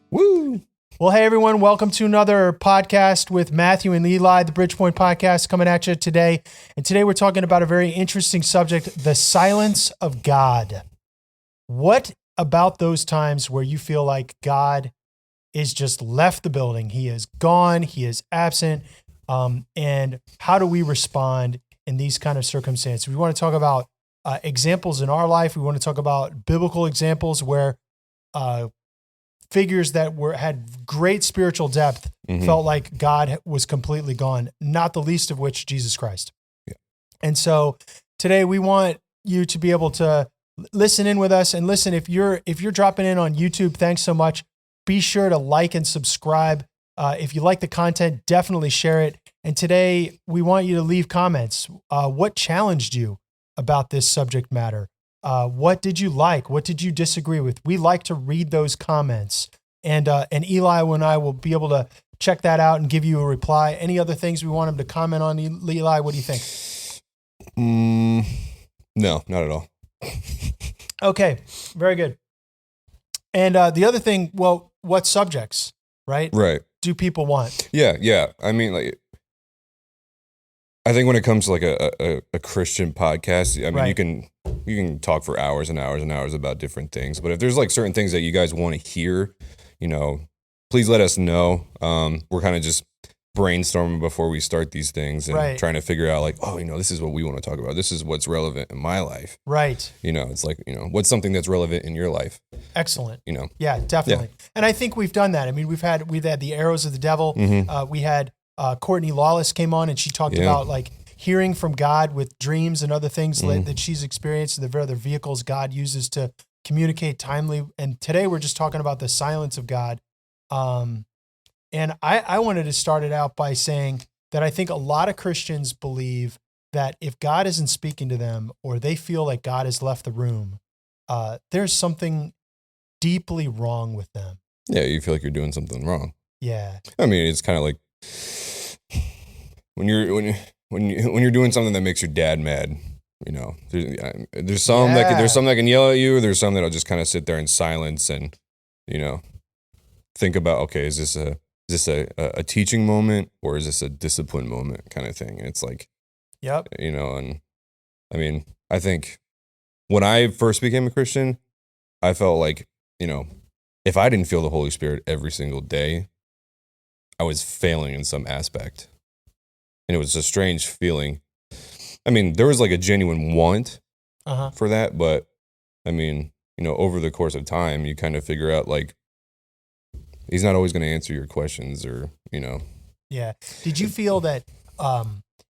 Woo! Well, hey, everyone. Welcome to another podcast with Matthew and Eli, the Bridgepoint Podcast, coming at you today. And today we're talking about a very interesting subject, the silence of God. What about those times where you feel like God is just left the building? He is gone. He is absent. And how do we respond in these kind of circumstances? We want to talk about examples in our life. We want to talk about biblical examples where figures that had great spiritual depth felt like God was completely gone, not the least of which Jesus Christ. Yeah. And so today we want you to be able to listen in with us. And listen, if you're dropping in on YouTube, thanks so much. Be sure to like and subscribe. If you like the content, definitely share it. And today we want you to leave comments. What challenged you about this subject matter? What did you like? What did you disagree with? We like to read those comments, and Eli and I will be able to check that out and give you a reply. Any other things we want him to comment on, Eli? What do you think? No, not at all. Okay, very good. And the other thing, well, what subjects, right? Right. Do people want? Yeah. I mean, like, I think when it comes to like a Christian podcast, I mean, Right. you can talk for hours and hours and hours about different things. But if there's like certain things that you guys want to hear, please let us know. We're kind of just brainstorming before we start these things and Right. trying to figure out like, this is what we want to talk about. This is what's relevant in my life. Right. It's like, what's something that's relevant in your life? Excellent. You know? Yeah, definitely. Yeah. And I think we've done that. I mean, we've had the arrows of the devil. We had Courtney Lawless came on and she talked about like hearing from God with dreams and other things that she's experienced, the other vehicles God uses to communicate timely. And today we're just talking about the silence of God. And I wanted to start it out by saying that I think a lot of Christians believe that if God isn't speaking to them or they feel like God has left the room, there's something deeply wrong with them. Yeah, you feel like you're doing something wrong. Yeah. I mean, it's kind of like when you're doing something that makes your dad mad. There's some that can yell at you. There's some that'll just kind of sit there in silence and think about, okay, is this a teaching moment or is this a discipline moment kind of thing? And it's like, yep. And I mean, I think when I first became a Christian, I felt like, if I didn't feel the Holy Spirit every single day, I was failing in some aspect. And it was a strange feeling. I mean, there was like a genuine want for that, but I mean, over the course of time, you kind of figure out like, he's not always going to answer your questions or, Yeah. Did you feel that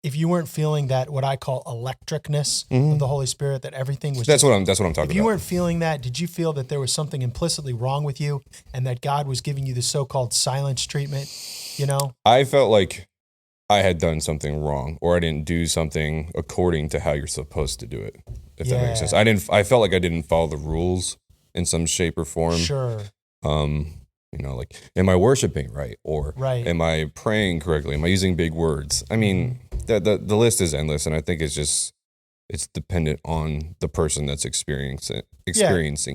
if you weren't feeling that, what I call electricness of the Holy Spirit, that everything was That's what I'm talking about. If you weren't feeling that, did you feel that there was something implicitly wrong with you and that God was giving you the so-called silence treatment, I felt like I had done something wrong or I didn't do something according to how you're supposed to do it, if that makes sense. I felt like I didn't follow the rules in some shape or form. Sure. Like, am I worshiping right? Or am I praying correctly? Am I using big words? I mean, the list is endless, and I think it's dependent on the person that's experiencing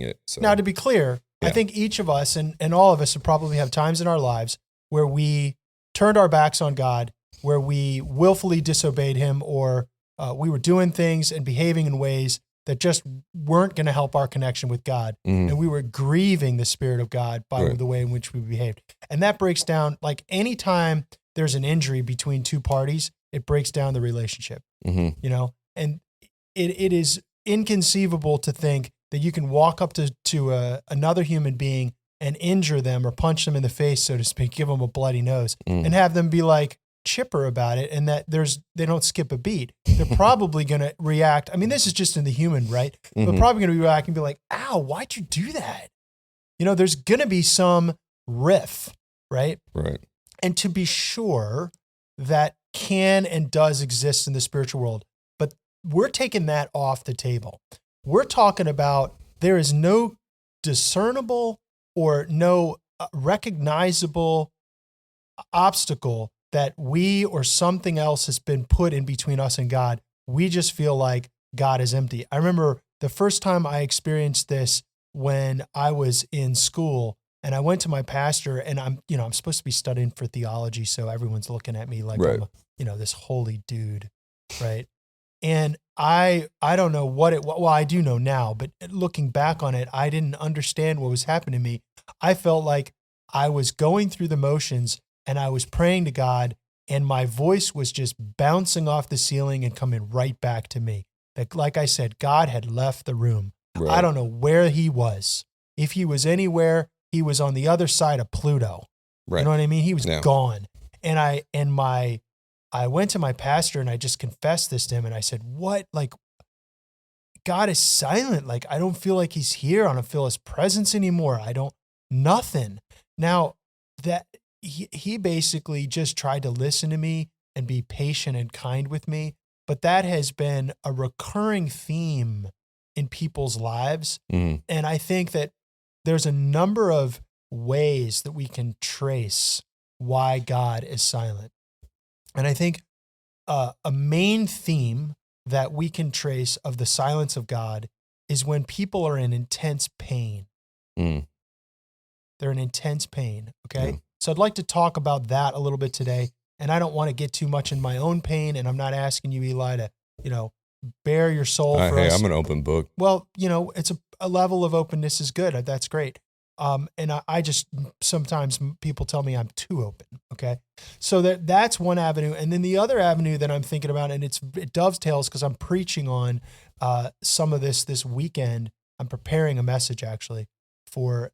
it. So now, to be clear, I think each of us and all of us would probably have times in our lives where we turned our backs on God, where we willfully disobeyed him, or we were doing things and behaving in ways that just weren't going to help our connection with God. And we were grieving the Spirit of God by the way in which we behaved. And that breaks down, like anytime there's an injury between two parties, it breaks down the relationship, and it is inconceivable to think that you can walk up to another human being and injure them or punch them in the face, so to speak, give them a bloody nose and have them be like, chipper about it, and that they don't skip a beat. They're probably going to react. I mean, this is just in the human, right? They're probably going to react and be like, ow, why'd you do that? There's going to be some riff, right? Right. And to be sure, that can and does exist in the spiritual world, but we're taking that off the table. We're talking about there is no discernible or no recognizable obstacle that we or something else has been put in between us and God. We just feel like God is empty. I remember the first time I experienced this when I was in school, And I went to my pastor, and I'm supposed to be studying for theology, so everyone's looking at me like Right. I'm this holy dude, right? And I don't know well, I do know now, but looking back on it, I didn't understand what was happening to me. I felt like I was going through the motions, and I was praying to God, and my voice was just bouncing off the ceiling and coming right back to me. Like I said, God had left the room. Right. I don't know where he was. If he was anywhere, he was on the other side of Pluto. Right. You know what I mean? He was Yeah. gone. And I went to my pastor and I just confessed this to him. And I said, what? Like, God is silent. Like, I don't feel like he's here. I don't feel his presence anymore. Nothing. Now that he basically just tried to listen to me and be patient and kind with me. But that has been a recurring theme in people's lives. Mm. And I think that there's a number of ways that we can trace why God is silent. And I think a main theme that we can trace of the silence of God is when people are in intense pain. Mm. They're in intense pain, okay? Yeah. So I'd like to talk about that a little bit today. And I don't want to get too much in my own pain, and I'm not asking you, Eli, to, bare your soul for Hey, us. I'm an open book. Well, it's a level of openness is good. That's great. And I just, sometimes people tell me I'm too open. Okay. So that's one avenue. And then the other avenue that I'm thinking about, and it dovetails because I'm preaching on some of this weekend. I'm preparing a message actually for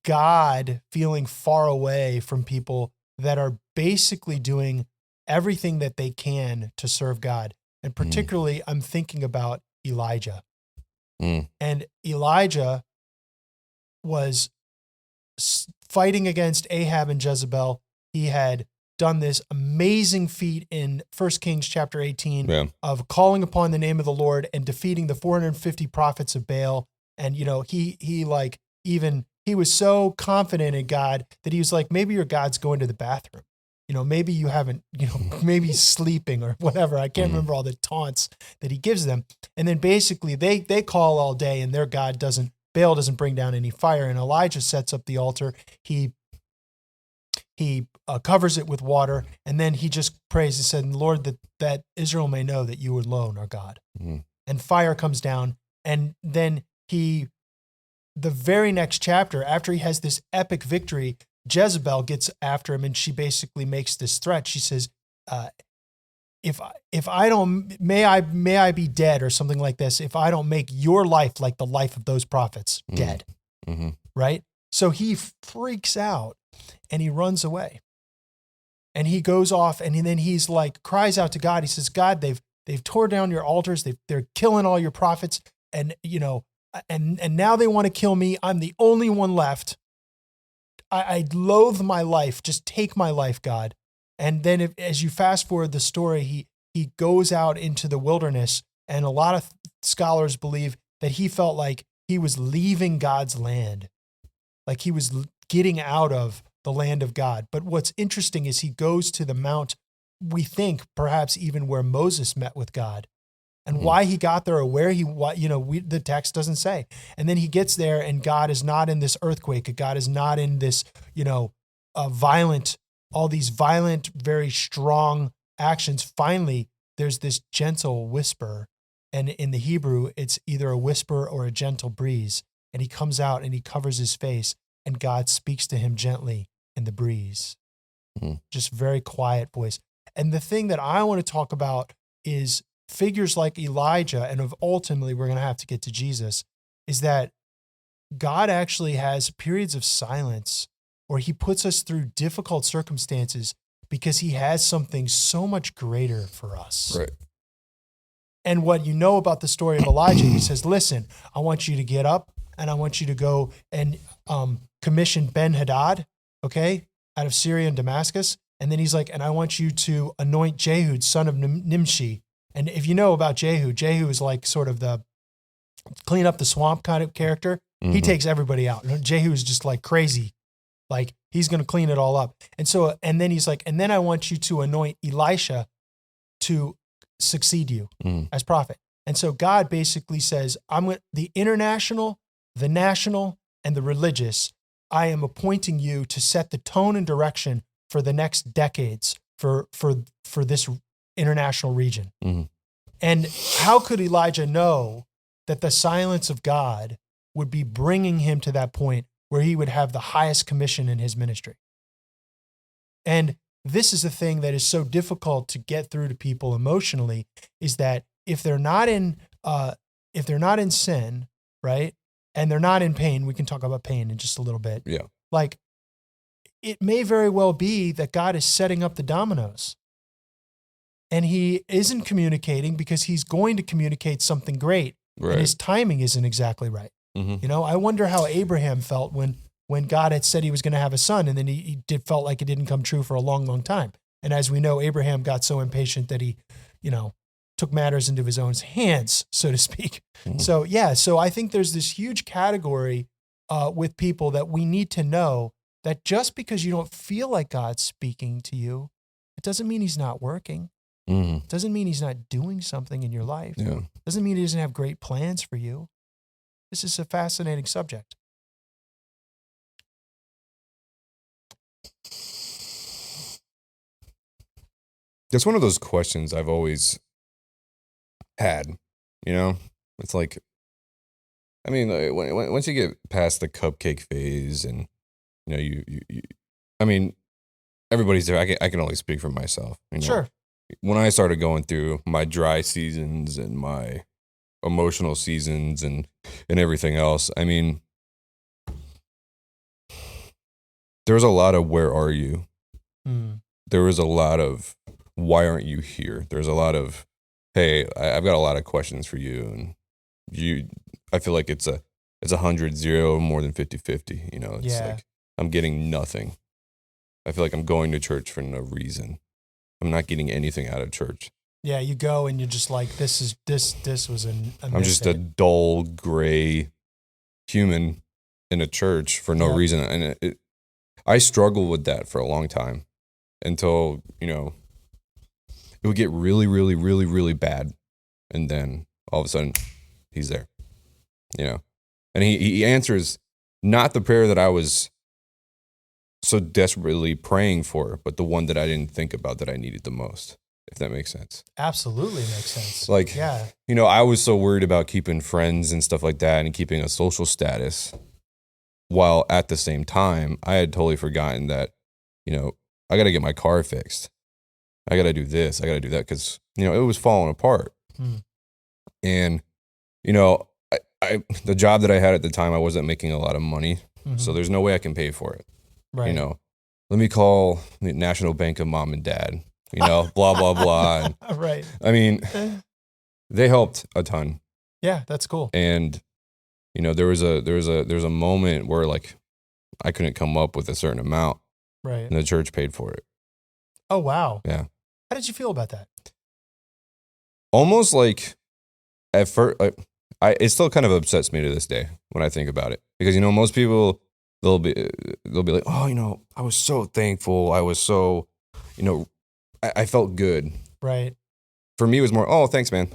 God feeling far away from people that are basically doing everything that they can to serve God. And particularly, I'm thinking about Elijah. And Elijah was fighting against Ahab and Jezebel. He had done this amazing feat in 1 Kings chapter 18 of calling upon the name of the Lord and defeating the 450 prophets of Baal. And, he was so confident in God that he was like, maybe your God's going to the bathroom. Maybe you haven't, maybe he's sleeping or whatever. I can't remember all the taunts that he gives them. And then basically they call all day and their God Baal doesn't bring down any fire. And Elijah sets up the altar. He covers it with water. And then he just prays and said, Lord, that Israel may know that you alone are God. And fire comes down. And then the very next chapter, after he has this epic victory, Jezebel gets after him and she basically makes this threat. She says, if I don't, may I be dead or something like this, if I don't make your life like the life of those prophets dead. Right? So he freaks out and he runs away and he goes off and then he's like, cries out to God. He says, God, they've tore down your altars. They're killing all your prophets. And, and now they want to kill me. I'm the only one left. I loathe my life. Just take my life, God. And then as you fast forward the story, he goes out into the wilderness, and a lot of scholars believe that he felt like he was leaving God's land, like he was getting out of the land of God. But what's interesting is he goes to the mount, we think perhaps even where Moses met with God. And why he got there or where the text doesn't say. And then he gets there and God is not in this earthquake. God is not in this, all these violent, very strong actions. Finally, there's this gentle whisper. And in the Hebrew, it's either a whisper or a gentle breeze. And he comes out and he covers his face and God speaks to him gently in the breeze. Just very quiet voice. And the thing that I want to talk about is figures like Elijah, and ultimately we're going to have to get to Jesus, is that God actually has periods of silence where he puts us through difficult circumstances because he has something so much greater for us. Right. And what you know about the story of Elijah, he says, listen, I want you to get up and I want you to go and commission Ben-Hadad, okay, out of Syria and Damascus. And then he's like, and I want you to anoint Jehu, son of Nimshi. And if you know about Jehu is like sort of the clean up the swamp kind of character. He takes everybody out. Jehu is just like crazy. Like he's going to clean it all up. And then he's like, and then I want you to anoint Elisha to succeed you as prophet. And so God basically says, the international, the national, and the religious, I am appointing you to set the tone and direction for the next decades for this international region. Mm-hmm. And how could Elijah know that the silence of God would be bringing him to that point where he would have the highest commission in his ministry? And this is the thing that is so difficult to get through to people emotionally, is that if they're not in sin, right, and they're not in pain, we can talk about pain in just a little bit. Yeah. Like, it may very well be that God is setting up the dominoes, and he isn't communicating because he's going to communicate something great, Right. and his timing isn't exactly right. Mm-hmm. You know, I wonder how Abraham felt when God had said he was going to have a son, and then he felt like it didn't come true for a long, long time. And as we know, Abraham got so impatient that he, you know, took matters into his own hands, so to speak. Mm-hmm. So I think there's this huge category with people that we need to know that just because you don't feel like God's speaking to you, it doesn't mean he's not working. Mm-hmm. It doesn't mean he's not doing something in your life. Yeah. It doesn't mean he doesn't have great plans for you. This is a fascinating subject. That's one of those questions I've always had, you know? It's like, I mean, once you get past the cupcake phase and, you know, you I mean, everybody's there. I can only speak for myself. You know? Sure. When I started going through my dry seasons and my emotional seasons and everything else, I mean, there was a lot of where are you? Mm. There was a lot of why aren't you here? There's a lot of, hey, I've got a lot of questions for you, and I feel like it's 100-0 more than 50-50. You know, it's like I'm getting nothing. I feel like I'm going to church for no reason. I'm not getting anything out of church. Yeah, you go and you're just like, this was a I'm just a dull, gray human in a church for no reason, and I struggled with that for a long time until, you know, it would get really, really, really, really bad, and then all of a sudden, he's there, you know, and he answers not the prayer that I was so desperately praying for, but the one that I didn't think about that I needed the most, if that makes sense. Absolutely makes sense. Like, you know, I was so worried about keeping friends and stuff like that and keeping a social status, while at the same time, I had totally forgotten that, you know, I got to get my car fixed. I got to do this. I got to do that, because, you know, it was falling apart. And, you know, I the job that I had at the time, I wasn't making a lot of money. So there's no way I can pay for it. Right. You know, let me call the National Bank of Mom and Dad, you know, blah, blah, blah. And, right. I mean, they helped a ton. Yeah, that's cool. And, you know, there was a moment where, like, I couldn't come up with a certain amount. Right. And the church paid for it. Oh, wow. Yeah. How did you feel about that? Almost like, at first, it still kind of upsets me to this day when I think about it, because, you know, most people, they'll be like, oh, you know, I was so thankful. I was so, you know, I felt good. Right. For me, it was more, oh, thanks, man.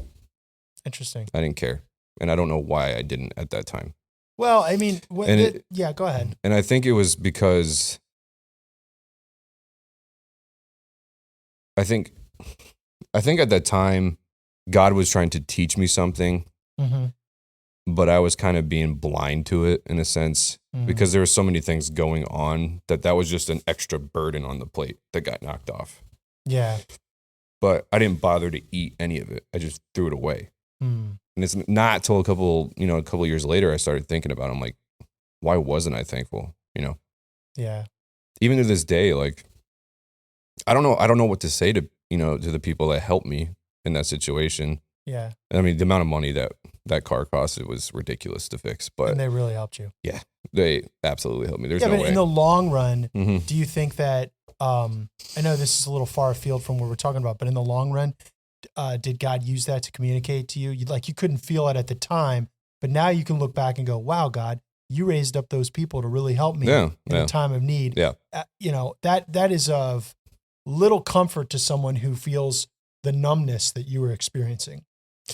Interesting. I didn't care. And I don't know why I didn't at that time. Well, I mean, go ahead. And I think it was because I think at that time, God was trying to teach me something, but I was kind of being blind to it in a sense, because there were so many things going on that was just an extra burden on the plate that got knocked off. Yeah. But I didn't bother to eat any of it. I just threw it away. And it's not till a couple years later, I started thinking about it. I'm like, why wasn't I thankful? You know? Yeah. Even to this day, like, I don't know what to say to the people that helped me in that situation. Yeah. I mean, the amount of money that car cost, it was ridiculous to fix, but. And they really helped you. Yeah. They absolutely helped me. There's no but way. In the long run, do you think that, I know this is a little far afield from what we're talking about, but in the long run, did God use that to communicate to you? You couldn't feel it at the time, but now you can look back and go, wow, God, you raised up those people to really help me in a time of need. Yeah. You know, that is of little comfort to someone who feels the numbness that you were experiencing.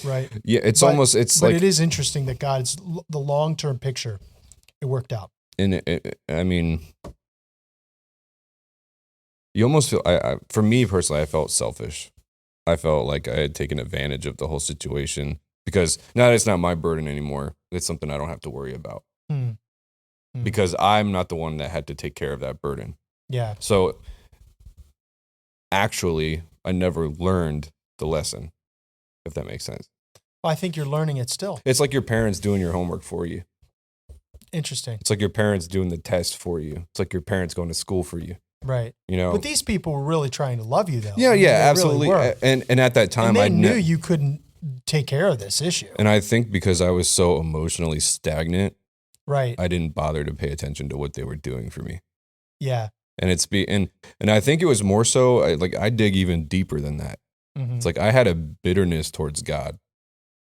Right. Yeah. But it is interesting that God's the long-term picture, worked out. And I mean, you almost feel, for me personally, I felt selfish. I felt like I had taken advantage of the whole situation because now it's not my burden anymore. It's something I don't have to worry about because I'm not the one that had to take care of that burden. Yeah. So actually, I never learned the lesson, if that makes sense. Well, I think you're learning it still. It's like your parents doing your homework for you. Interesting. It's like your parents doing the test for you. It's like your parents going to school for you. Right. You know, but these people were really trying to love you, though. Yeah, absolutely. Really and at that time, I knew you couldn't take care of this issue. And I think because I was so emotionally stagnant, right, I didn't bother to pay attention to what they were doing for me. Yeah. And and I think it was more so I dig even deeper than that. Mm-hmm. It's like I had a bitterness towards God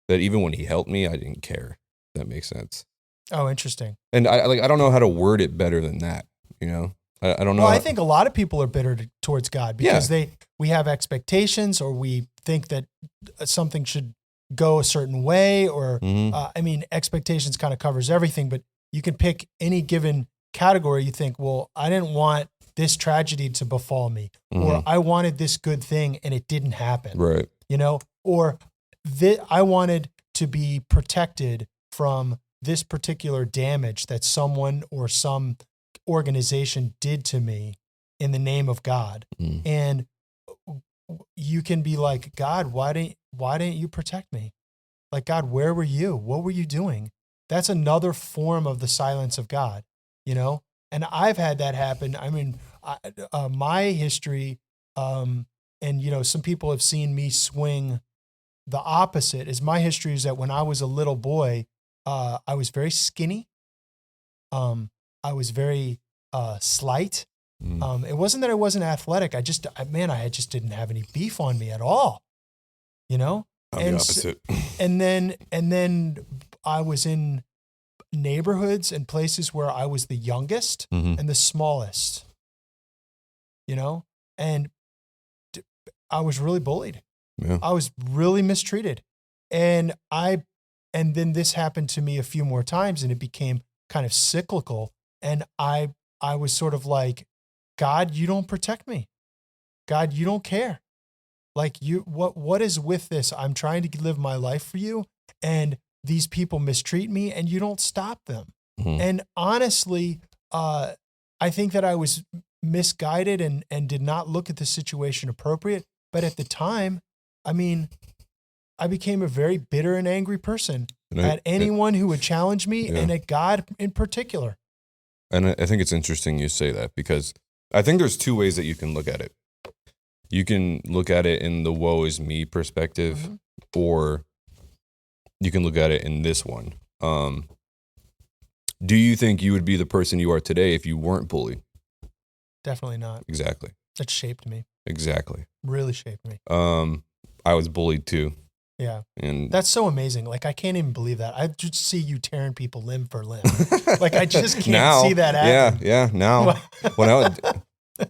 that even when He helped me, I didn't care. If that makes sense. Oh, interesting. And I don't know how to word it better than that. You know, I don't know. Well, I think a lot of people are bitter towards God because we have expectations, or we think that something should go a certain way, or I mean, expectations kind of covers everything. But you can pick any given category. You think, well, I didn't want this tragedy to befall me, or I wanted this good thing and it didn't happen. Right. You know, or I wanted to be protected from this particular damage that someone or some organization did to me in the name of God. And you can be like, God, why didn't you protect me? Like, God, where were you? What were you doing? That's another form of the silence of God, you know? And I've had that happen. I mean, my history, and, you know, some people have seen me swing the opposite. Is my history is that when I was a little boy, I was very skinny. I was very slight. It wasn't that I wasn't athletic. I just didn't have any beef on me at all, you know? I'm the opposite. And then I was in neighborhoods and places where I was the youngest and the smallest, you know? And I was really bullied. Yeah. I was really mistreated. And then this happened to me a few more times, and it became kind of cyclical. And I was sort of like, God, you don't protect me. God, you don't care. Like, what is with this? I'm trying to live my life for you, and these people mistreat me, and you don't stop them. And honestly, I think that I was misguided and did not look at the situation appropriate. But at the time, I mean, I became a very bitter and angry person at anyone who would challenge me, and at God in particular. And I think it's interesting you say that, because I think there's two ways that you can look at it. You can look at it in the woe is me perspective, or you can look at it in this one. Do you think you would be the person you are today if you weren't bullied? Definitely not. Exactly. That shaped me. Exactly. Really shaped me. I was bullied too. Yeah. And that's so amazing. Like, I can't even believe that. I just see you tearing people limb for limb. Like, I just can't see that happen. Yeah. Now,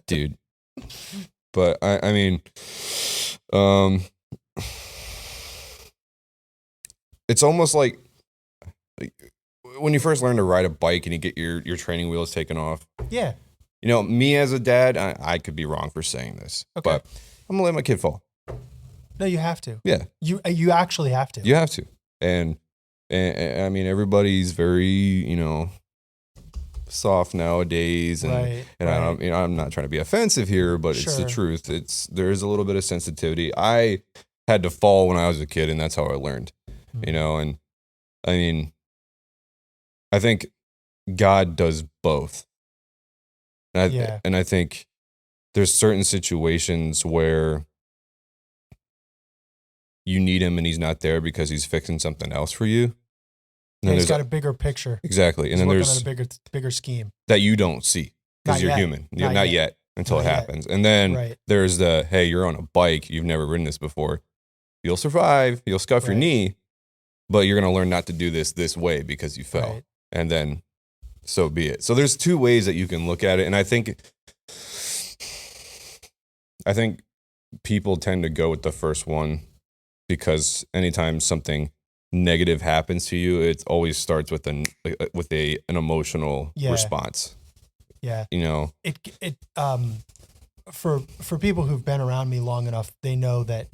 dude. But I mean, it's almost like when you first learn to ride a bike and you get your training wheels taken off. Yeah. You know, me as a dad, I could be wrong for saying this, but I'm gonna let my kid fall. No, you have to. Yeah. You actually have to. You have to. And I mean, everybody's very, you know, soft nowadays, and I'm not trying to be offensive here, but it's the truth. There is a little bit of sensitivity. I had to fall when I was a kid, and that's how I learned. You know, and I mean, I think God does both. And I think there's certain situations where you need him and he's not there because he's fixing something else for you. And he's got a bigger picture. Exactly. And then there's a bigger scheme that you don't see because you're human. Not yet until it happens. And then there's hey, you're on a bike. You've never ridden this before. You'll survive. You'll scuff your knee, but you're going to learn not to do this way because you fell. Right. And then so be it. So there's two ways that you can look at it. And I think people tend to go with the first one because anytime something negative happens to you, it always starts with an emotional response. Yeah. You know, for people who've been around me long enough, they know that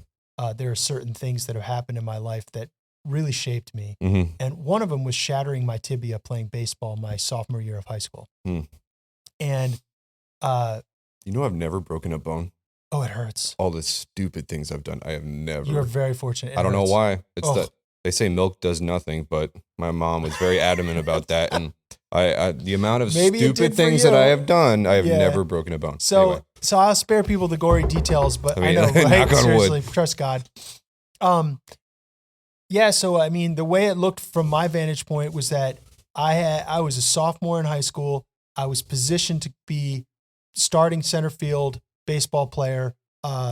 there are certain things that have happened in my life that really shaped me. Mm-hmm. And one of them was shattering my tibia playing baseball my sophomore year of high school. And I've never broken a bone. Oh, it hurts. All the stupid things I've done, I have never. You're very fortunate. I don't know why. They say milk does nothing, but my mom was very adamant about that, and I the amount of stupid things that I have done, I have never broken a bone. So I'll spare people the gory details, but I know, right? Knock on Seriously, wood. Trust God. Yeah. So I mean, the way it looked from my vantage point was that I was a sophomore in high school. I was positioned to be starting center field baseball player.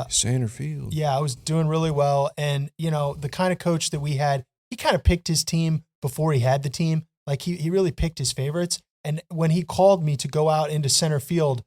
Center field. Yeah, I was doing really well. And, the kind of coach that we had, he kind of picked his team before he had the team. Like he really picked his favorites. And when he called me to go out into center field,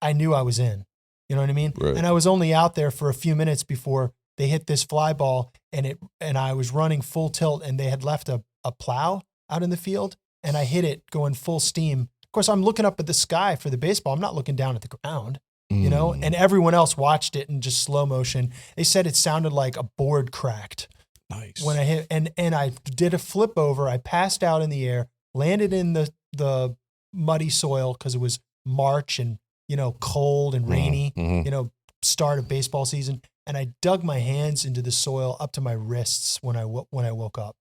I knew I was in. You know what I mean? Right. And I was only out there for a few minutes before they hit this fly ball, and I was running full tilt, and they had left a plow out in the field, and I hit it going full steam. Of course, I'm looking up at the sky for the baseball. I'm not looking down at the ground. And everyone else watched it in just slow motion. They said it sounded like a board cracked. Nice. When I hit, and I did a flip over. I passed out in the air, landed in the muddy soil because it was March and, cold and rainy, start of baseball season. And I dug my hands into the soil up to my wrists when I woke up.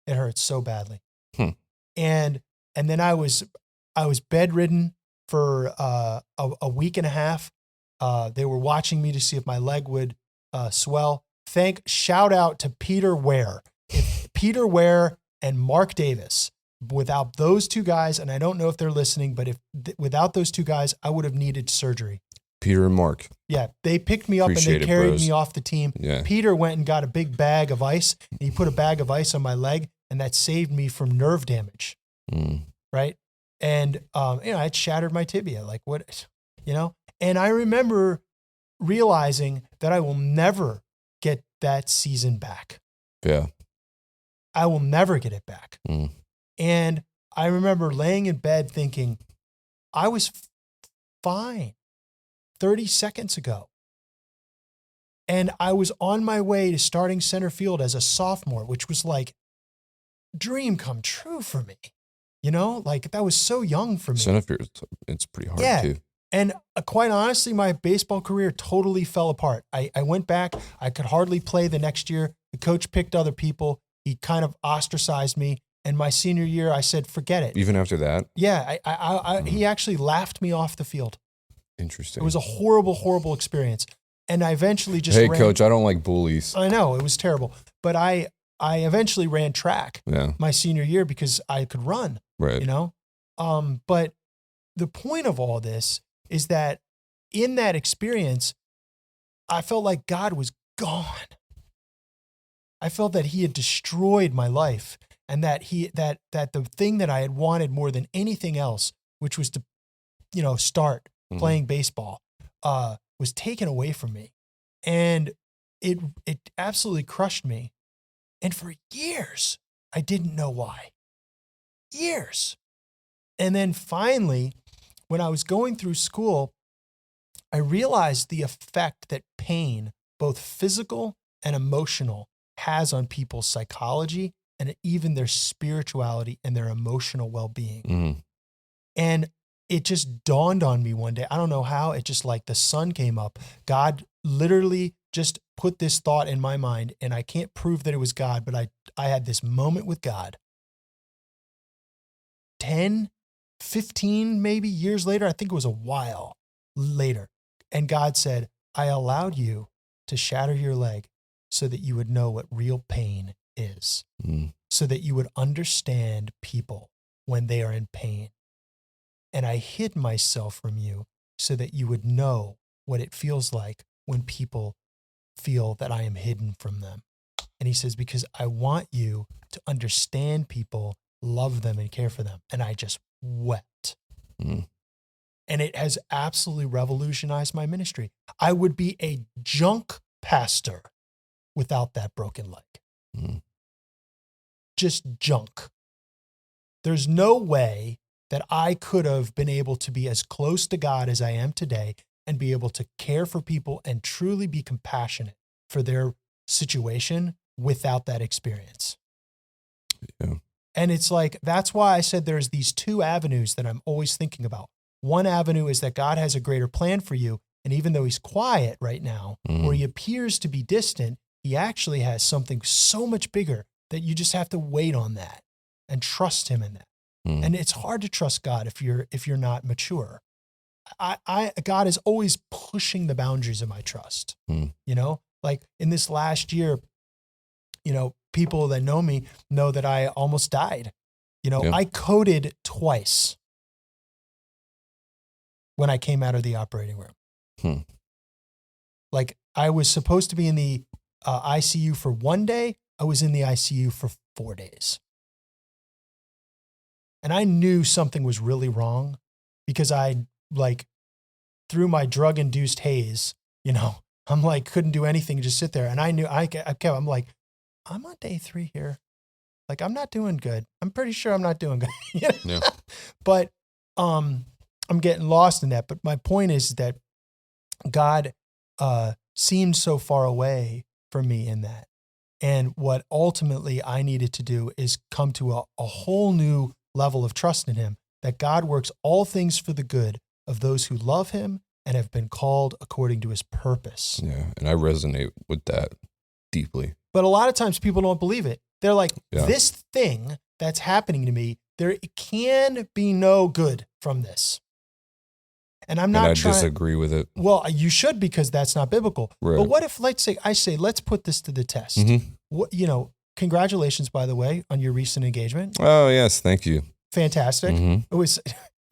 It hurt so badly. And then I was bedridden for a week and a half. They were watching me to see if my leg would swell. Shout out to Peter Ware. If Peter Ware and Mark Davis, without those two guys, and I don't know if they're listening, but without those two guys, I would have needed surgery. Peter and Mark. Yeah, they picked me up and they carried me off the team. Yeah. Peter went and got a big bag of ice, and he put a bag of ice on my leg, and that saved me from nerve damage. Right? And, it shattered my tibia. Like what, and I remember realizing that I will never get that season back. Yeah. I will never get it back. And I remember laying in bed thinking, I was fine 30 seconds ago. And I was on my way to starting center field as a sophomore, which was like dream come true for me. Like that was so young for me. Center field, it's pretty hard too. And quite honestly, my baseball career totally fell apart. I went back. I could hardly play the next year. The coach picked other people. He kind of ostracized me. And my senior year, I said, forget it. Even after that? Yeah. He actually laughed me off the field. Interesting. It was a horrible, horrible experience. And I eventually just Hey, coach, I don't like bullies. I know, it was terrible. But I eventually ran track my senior year because I could run. Right. But the point of all this is that in that experience, I felt like God was gone. I felt that he had destroyed my life, and that that the thing that I had wanted more than anything else, which was to, start playing baseball, was taken away from me. And it absolutely crushed me. And for years, I didn't know why. Years. And then finally, when I was going through school, I realized the effect that pain, both physical and emotional, has on people's psychology and even their spirituality and their emotional well-being. And it just dawned on me one day. I don't know how. It just like the sun came up. God literally just put this thought in my mind, and I can't prove that it was God, but I had this moment with God. 10, 15 maybe years later, I think it was a while later. And God said, I allowed you to shatter your leg so that you would know what real pain is, so that you would understand people when they are in pain. And I hid myself from you so that you would know what it feels like when people feel that I am hidden from them. And he says, because I want you to understand people, love them, and care for them. And I just wept. And it has absolutely revolutionized my ministry. I would be a junk pastor without that broken leg. just junk. There's no way that I could have been able to be as close to God as I am today and be able to care for people and truly be compassionate for their situation without that experience. Yeah. And it's like, that's why I said there's these two avenues that I'm always thinking about. One avenue is that God has a greater plan for you. And even though he's quiet right now, or he appears to be distant, he actually has something so much bigger that you just have to wait on that and trust him in that. And it's hard to trust God if you're not mature. God is always pushing the boundaries of my trust. You know, like in this last year, you know, people that know me know that I almost died. You know, I coded twice when I came out of the operating room. Like I was supposed to be in the ICU for 1 day. I was in the ICU for 4 days. And I knew something was really wrong because I like through my drug induced haze, you know, I'm like, couldn't do anything, just sit there. And I knew I'm like, I'm on day 3 here. Like, I'm not doing good. I'm pretty sure I'm not doing good. You know? Yeah. But I'm getting lost in that. But my point is that God seemed so far away from me in that. And what ultimately I needed to do is come to a whole new level of trust in him, that God works all things for the good of those who love him and have been called according to his purpose. Yeah. And I resonate with that deeply. But a lot of times people don't believe it. They're like, this thing that's happening to me, there can be no good from this. And I'm not trying. I disagree with it. Well, you should, because that's not biblical. Right. But what if, let's say, let's put this to the test. What, you know, congratulations, by the way, on your recent engagement. Oh, yes. Thank you. Fantastic. It was,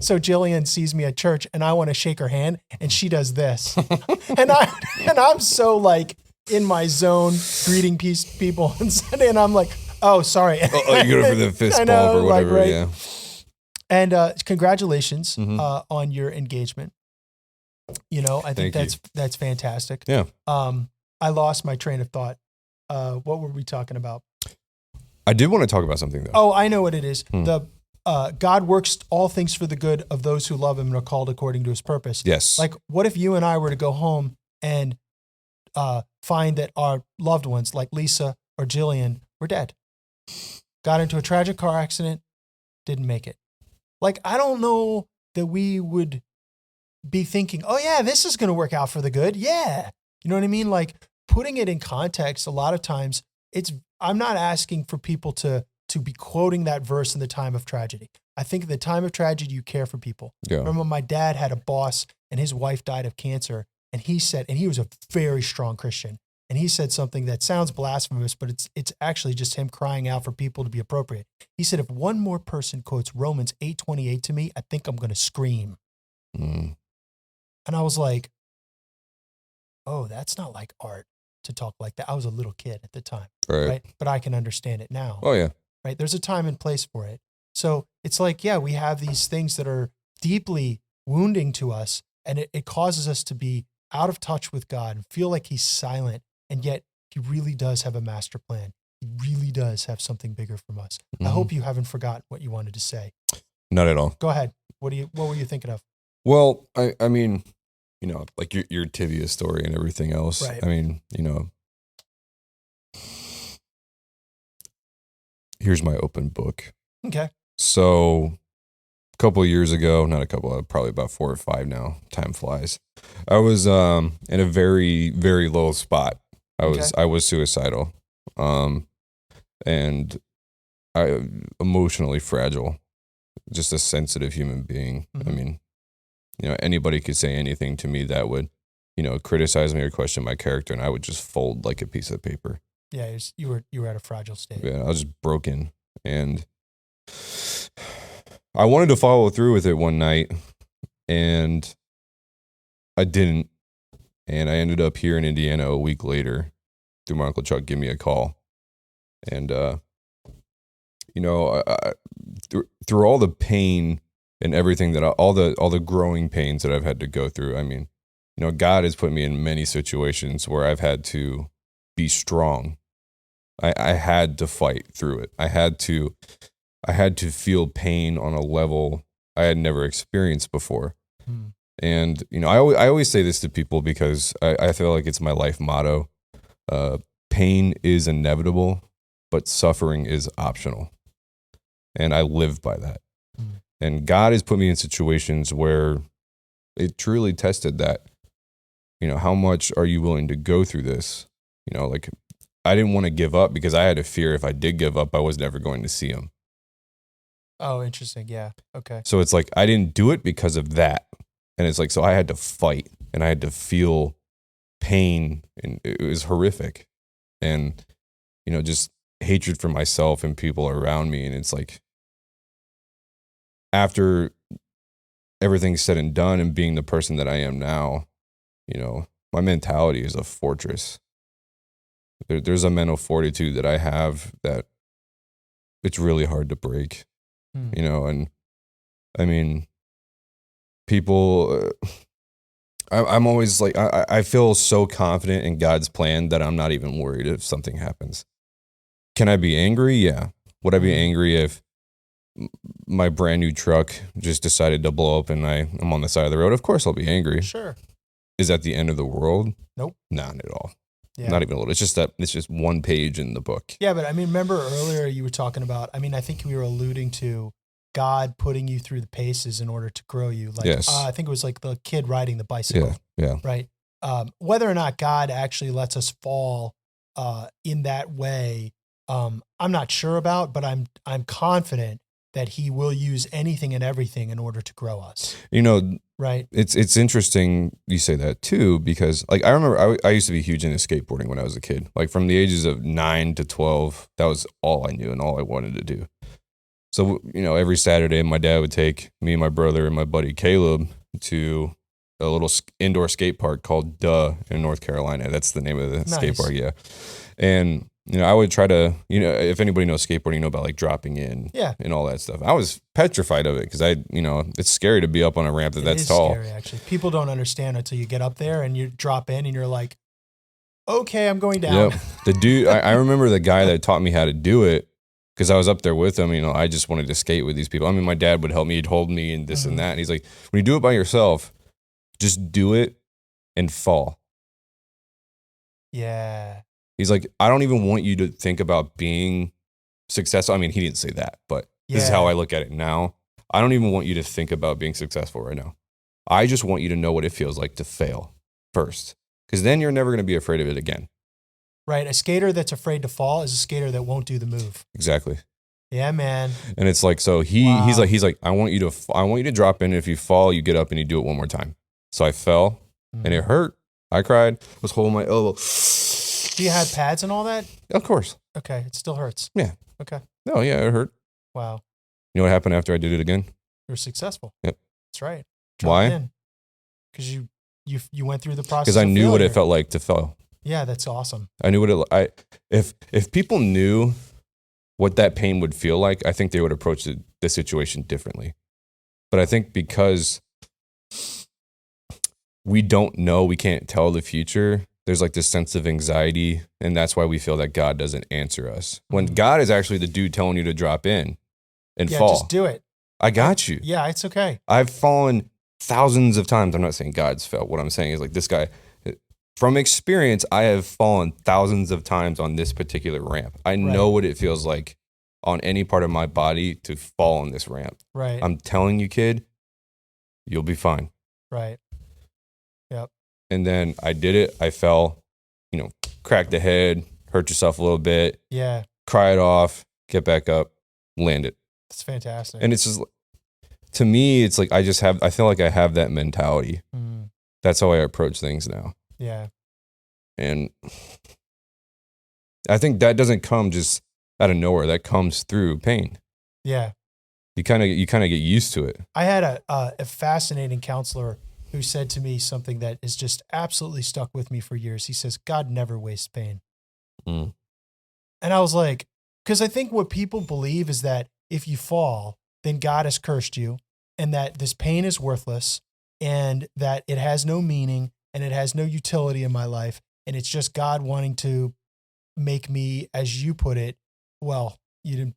so Jillian sees me at church and I want to shake her hand and she does this. and I'm so like in my zone greeting people and I'm like, oh, sorry. Oh, you go for the fist bump or whatever. Like, right? Yeah. And congratulations on your engagement. You know, I think that's fantastic. Yeah. I lost my train of thought. What were we talking about? I did want to talk about something though. Oh, I know what it is. The God works all things for the good of those who love him and are called according to his purpose. Yes. Like, what if you and I were to go home and find that our loved ones, like Lisa or Jillian, were dead? Got into a tragic car accident, didn't make it. Like, I don't know that we would be thinking, oh yeah, this is going to work out for the good. Yeah. You know what I mean? Like, putting it in context, a lot of times I'm not asking for people to be quoting that verse in the time of tragedy. I think in the time of tragedy, you care for people. Yeah. Remember, my dad had a boss and his wife died of cancer. And he said, and he was a very strong Christian. And he said something that sounds blasphemous, but it's actually just him crying out for people to be appropriate. He said, if one more person quotes Romans 8:28 to me, I think I'm going to scream. And I was like, oh, that's not like art to talk like that. I was a little kid at the time, right? But I can understand it now. Oh, yeah. Right? There's a time and place for it. So it's like, yeah, we have these things that are deeply wounding to us, and it causes us to be out of touch with God and feel like he's silent. And yet he really does have a master plan. He really does have something bigger from us. I hope you haven't forgotten what you wanted to say. Not at all. Go ahead. What were you thinking of? Well, I mean, you know, like your tibia story and everything else. Right. I mean, you know, here's my open book. Okay. So a couple of years ago, not a couple, probably about 4 or 5 now, time flies. I was in a very, very low spot. I was suicidal. And I emotionally fragile, just a sensitive human being. I mean, you know, anybody could say anything to me that would, you know, criticize me or question my character, and I would just fold like a piece of paper. Yeah, you were at a fragile state. Yeah, I was just broken, and I wanted to follow through with it one night, and I didn't. And I ended up here in Indiana a week later through my Uncle Chuck, give me a call. And, you know, through all the pain and everything all the growing pains that I've had to go through, I mean, you know, God has put me in many situations where I've had to be strong. I had to fight through it. I had to feel pain on a level I had never experienced before. And, I always say this to people because I feel like it's my life motto. Pain is inevitable, but suffering is optional. And I live by that. And God has put me in situations where it truly tested that. How much are you willing to go through this? Like I didn't want to give up because I had a fear if I did give up, I was never going to see him. Oh, interesting. Yeah. Okay. So it's like I didn't do it because of that. And it's like, so I had to fight and I had to feel pain, and it was horrific. And, just hatred for myself and people around me. And it's like, after everything's said and done and being the person that I am now, my mentality is a fortress. There's a mental fortitude that I have that it's really hard to break, and I mean, people, I'm always like, I feel so confident in God's plan that I'm not even worried if something happens. Can I be angry? Yeah. Would I be angry if my brand new truck just decided to blow up and I'm on the side of the road? Of course I'll be angry. Sure. Is that the end of the world? Nope. Not at all. Yeah. Not even a little. It's just one page in the book. Yeah, but I mean, remember earlier you were talking about, I think we were alluding to God putting you through the paces in order to grow you. Like, yes. I think it was like the kid riding the bicycle. Yeah. Right. Whether or not God actually lets us fall in that way, I'm not sure about, but I'm confident that he will use anything and everything in order to grow us. Right. It's interesting you say that too, because like I remember I used to be huge into skateboarding when I was a kid. Like from the ages of 9 to 12, that was all I knew and all I wanted to do. So, every Saturday my dad would take me and my brother and my buddy Caleb to a little indoor skate park called Duh in North Carolina. That's the name of the skate park. Yeah. And, I would try to, if anybody knows skateboarding, about like dropping in and all that stuff. I was petrified of it because it's scary to be up on a ramp that's tall. Scary, actually. People don't understand until you get up there and you drop in and you're like, okay, I'm going down. Yep. The dude, I remember the guy that taught me how to do it because I was up there with him. I just wanted to skate with these people. I mean, my dad would help me. He'd hold me and this and that. And he's like, when you do it by yourself, just do it and fall. Yeah. He's like, I don't even want you to think about being successful. I mean, he didn't say that, but this is how I look at it now. I don't even want you to think about being successful right now. I just want you to know what it feels like to fail first, because then you're never going to be afraid of it again. Right. A skater that's afraid to fall is a skater that won't do the move. Exactly. Yeah, man. And it's like, so he's like, I want you to drop in. If you fall, you get up and you do it one more time. So I fell and it hurt. I cried, was holding my elbow. Do you have pads and all that? Of course. Okay. It still hurts. Yeah. Okay. No, yeah, it hurt. Wow. You know what happened after I did it again? You were successful. Yep. That's right. Why? Because you went through the process. Because I knew what it felt like to fail. Yeah, that's awesome. I knew if people knew what that pain would feel like, I think they would approach the situation differently. But I think because we don't know, we can't tell the future, there's like this sense of anxiety, and that's why we feel that God doesn't answer us. When God is actually the dude telling you to drop in and fall. Just do it. I got you. Yeah, it's okay. I've fallen thousands of times. I'm not saying God's fell. What I'm saying is like this guy, from experience, I have fallen thousands of times on this particular ramp. I know what it feels like on any part of my body to fall on this ramp. Right. I'm telling you, kid, you'll be fine. Right. Yep. And then I did it. I fell, cracked the head, hurt yourself a little bit. Yeah. Cry it off, get back up, land it. That's fantastic. And it's just, to me, it's like I feel like I have that mentality. That's how I approach things now. Yeah. And I think that doesn't come just out of nowhere. That comes through pain. Yeah. You kind of get used to it. I had a fascinating counselor who said to me something that is just absolutely stuck with me for years. He says, God never wastes pain. And I was like, because I think what people believe is that if you fall, then God has cursed you, and that this pain is worthless, and that it has no meaning and it has no utility in my life. And it's just God wanting to make me, as you put it, well, you didn't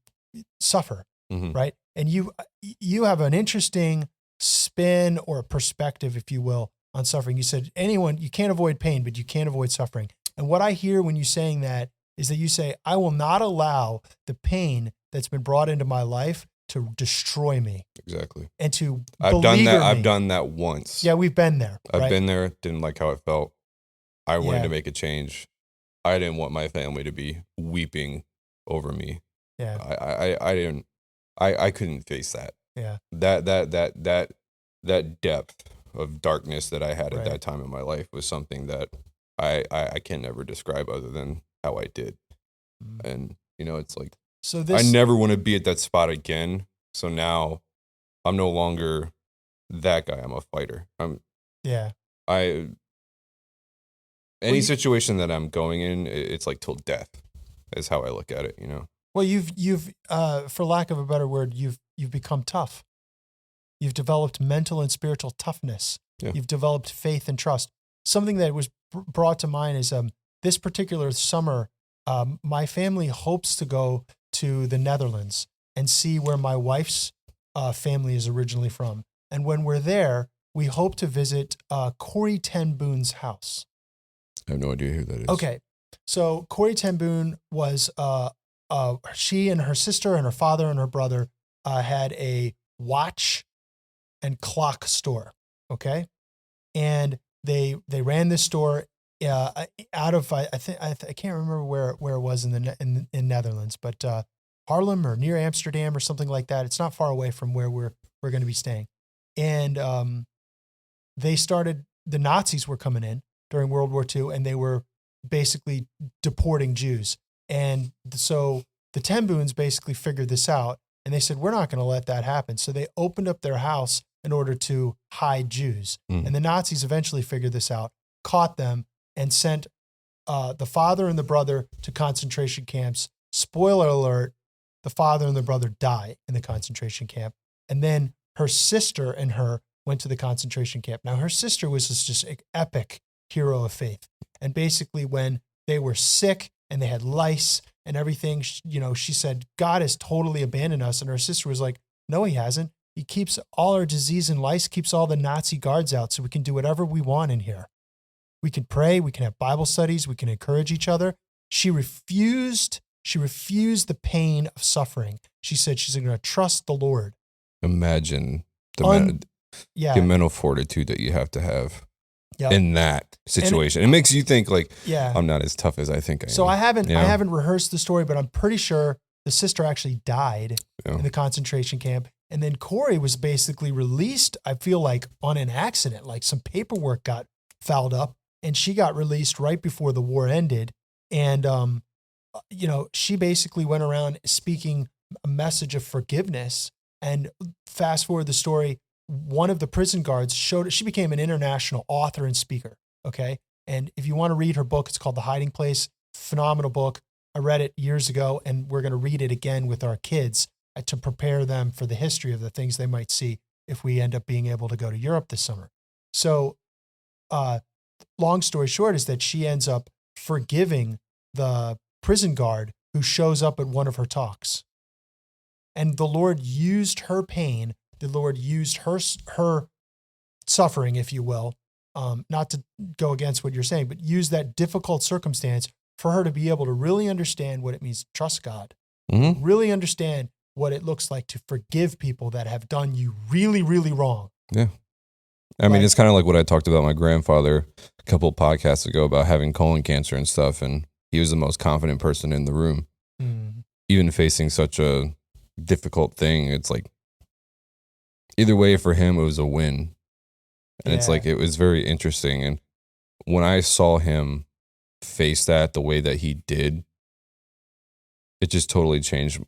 suffer, right? And you have an interesting spin or perspective, if you will, on suffering. You said you can't avoid pain, but you can't avoid suffering. And what I hear when you saying that is that you say, I will not allow the pain that's been brought into my life to destroy me. Exactly. And to I've done that. me. I've done that once. Yeah, we've been there. I've been there. Didn't like how it felt. I wanted Yeah. to make a change. I didn't want my family to be weeping over me. Yeah. I didn't. I couldn't face that. Yeah. That depth of darkness that I had at Right. that time in my life was something that I can never describe other than how I did. And it's like, So I never want to be at that spot again. So now I'm no longer that guy. I'm a fighter. Any situation that I'm going in, it's like till death is how I look at it, Well, you've for lack of a better word, you've become tough. You've developed mental and spiritual toughness. Yeah. You've developed faith and trust. Something that was brought to mind is this particular summer, my family hopes to go to the Netherlands and see where my wife's family is originally from. And when we're there, we hope to visit Corrie ten Boom's house. I have no idea who that is. Okay. So Corrie ten Boom was, she and her sister and her father and her brother had a watch and clock store. Okay. And they ran this store out of, I can't remember where it was in Netherlands, but Haarlem or near Amsterdam or something like that. It's not far away from where we're going to be staying. And the Nazis were coming in during World War II, and they were basically deporting Jews. And so the ten Booms basically figured this out, and they said, we're not going to let that happen. So they opened up their house in order to hide Jews. And the Nazis eventually figured this out, caught them, and sent the father and the brother to concentration camps. Spoiler alert, the father and the brother die in the concentration camp. And then her sister and her went to the concentration camp. Now, her sister was just an epic hero of faith. And basically, when they were sick and they had lice and everything, she said, God has totally abandoned us. And her sister was like, no, he hasn't. He keeps all our disease and lice, keeps all the Nazi guards out so we can do whatever we want in here. We can pray, we can have Bible studies, we can encourage each other. She refused the pain of suffering. She said she's going to trust the Lord. Imagine the mental fortitude that you have to have in that situation. It makes you think like, I'm not as tough as I think I am. So I haven't rehearsed the story, but I'm pretty sure the sister actually died in the concentration camp. And then Corrie was basically released, I feel like, on an accident, like some paperwork got fouled up, and she got released right before the war ended. And, she basically went around speaking a message of forgiveness. And fast forward the story, one of the prison guards she became an international author and speaker. Okay. And if you want to read her book, it's called The Hiding Place. Phenomenal book. I read it years ago, and we're going to read it again with our kids to prepare them for the history of the things they might see if we end up being able to go to Europe this summer. So, long story short is that she ends up forgiving the prison guard who shows up at one of her talks. And the Lord used her pain. The Lord used her suffering, if you will, not to go against what you're saying, but use that difficult circumstance for her to be able to really understand what it means to trust God, really understand what it looks like to forgive people that have done you really, really wrong. Yeah. I mean, it's kind of like what I talked about my grandfather a couple of podcasts ago about having colon cancer and stuff. And he was the most confident person in the room, even facing such a difficult thing. It's like, either way for him, it was a win. And it's like, it was very interesting. And when I saw him face that the way that he did, it just totally changed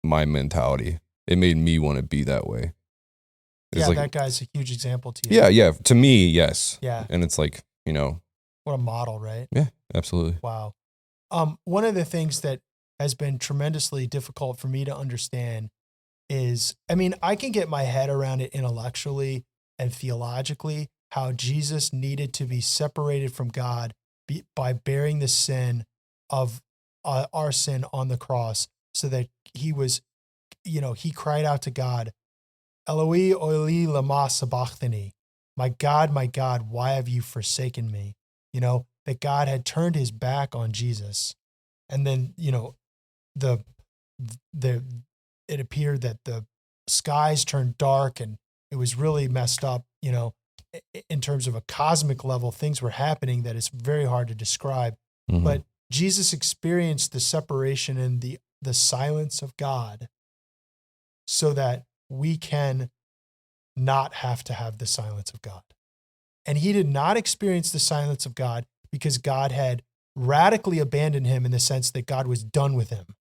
my mentality. It made me want to be that way. It's that guy's a huge example to you. Yeah. To me, yes. Yeah. And it's like, what a model, right? Yeah, absolutely. Wow. One of the things that has been tremendously difficult for me to understand is, I can get my head around it intellectually and theologically, how Jesus needed to be separated from God by bearing the sin of our sin on the cross so that he was, he cried out to God, Eloi, Eli, lama sabachthani. My God, why have you forsaken me? That God had turned his back on Jesus. And then, the it appeared that the skies turned dark and it was really messed up, in terms of a cosmic level. Things were happening that is very hard to describe. Mhm. But Jesus experienced the separation and the silence of God so that we can not have to have the silence of God. And he did not experience the silence of God because God had radically abandoned him in the sense that God was done with him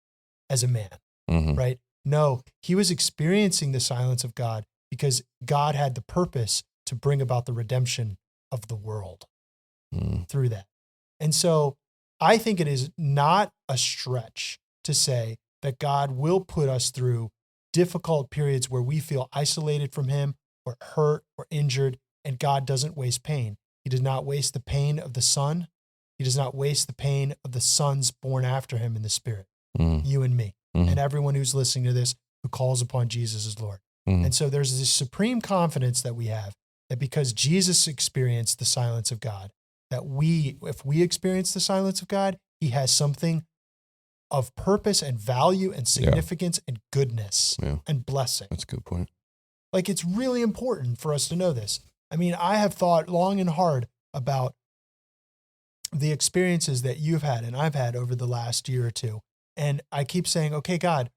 as a man, Mhm. right? No, he was experiencing the silence of God because God had the purpose to bring about the redemption of the world Mhm. through that. And so I think it is not a stretch to say that God will put us through difficult periods where we feel isolated from him or hurt or injured, and God doesn't waste pain. He does not waste the pain of the son. He does not waste the pain of the sons born after him in the spirit, Mhm. you and me, Mhm. and everyone who's listening to this who calls upon Jesus as Lord. Mhm. And so there's this supreme confidence that we have that because Jesus experienced the silence of God, that if we experience the silence of God, he has something of purpose and value and significance and goodness Yeah. and blessing. That's a good point. Like, it's really important for us to know this. I mean, I have thought long and hard about the experiences that you've had and I've had over the last year or two. And I keep saying, okay, God,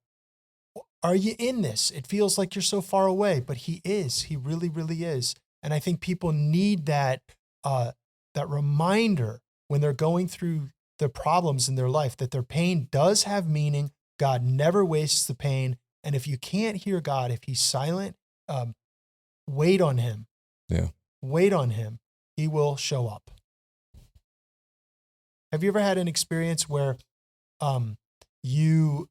are you in this? It feels like you're so far away, but he is. He really, really is. And I think people need that reminder when they're going through the problems in their life that their pain does have meaning. God never wastes the pain. And if you can't hear God, if he's silent, wait on him. Yeah. Wait on him. He will show up. Have you ever had an experience where you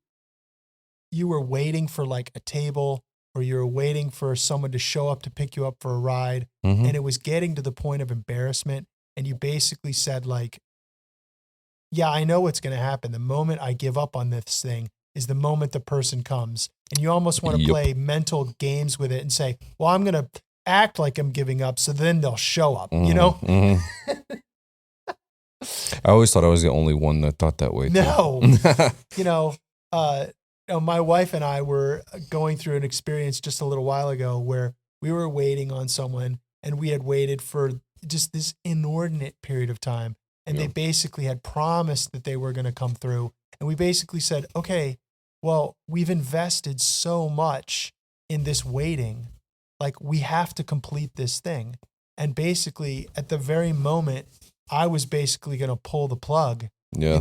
were waiting for like a table or you were waiting for someone to show up to pick you up for a ride, Mhm. and it was getting to the point of embarrassment, and you basically said like, yeah, I know what's going to happen. The moment I give up on this thing is the moment the person comes, and you almost want to Yep. play mental games with it and say, well, I'm going to act like I'm giving up so then they'll show up, Mhm. I always thought I was the only one that thought that way. No. Too. My wife and I were going through an experience just a little while ago where we were waiting on someone and we had waited for just this inordinate period of time. And they Yeah. basically had promised that they were going to come through. And we basically said, okay, well, we've invested so much in this waiting. Like, we have to complete this thing. And basically, at the very moment, I was basically going to pull the plug, Yeah.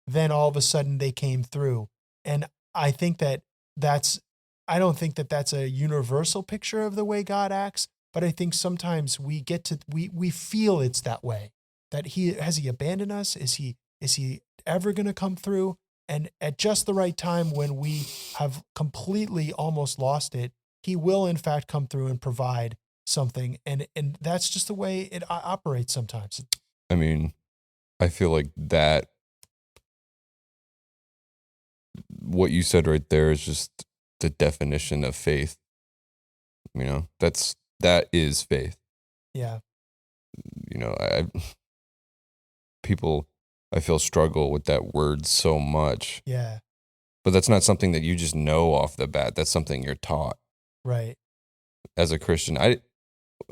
then all of a sudden they came through. And I think I don't think that that's a universal picture of the way God acts, but I think sometimes we feel it's that way, that has he abandoned us? Is he ever going to come through? And at just the right time when we have completely almost lost it, he will in fact come through and provide something. And that's just the way it operates sometimes. I mean, I feel like that what you said right there is just the definition of faith. That is faith. Yeah. People I feel struggle with that word so much. Yeah. But that's not something that you just know off the bat. That's something you're taught Right. as a Christian.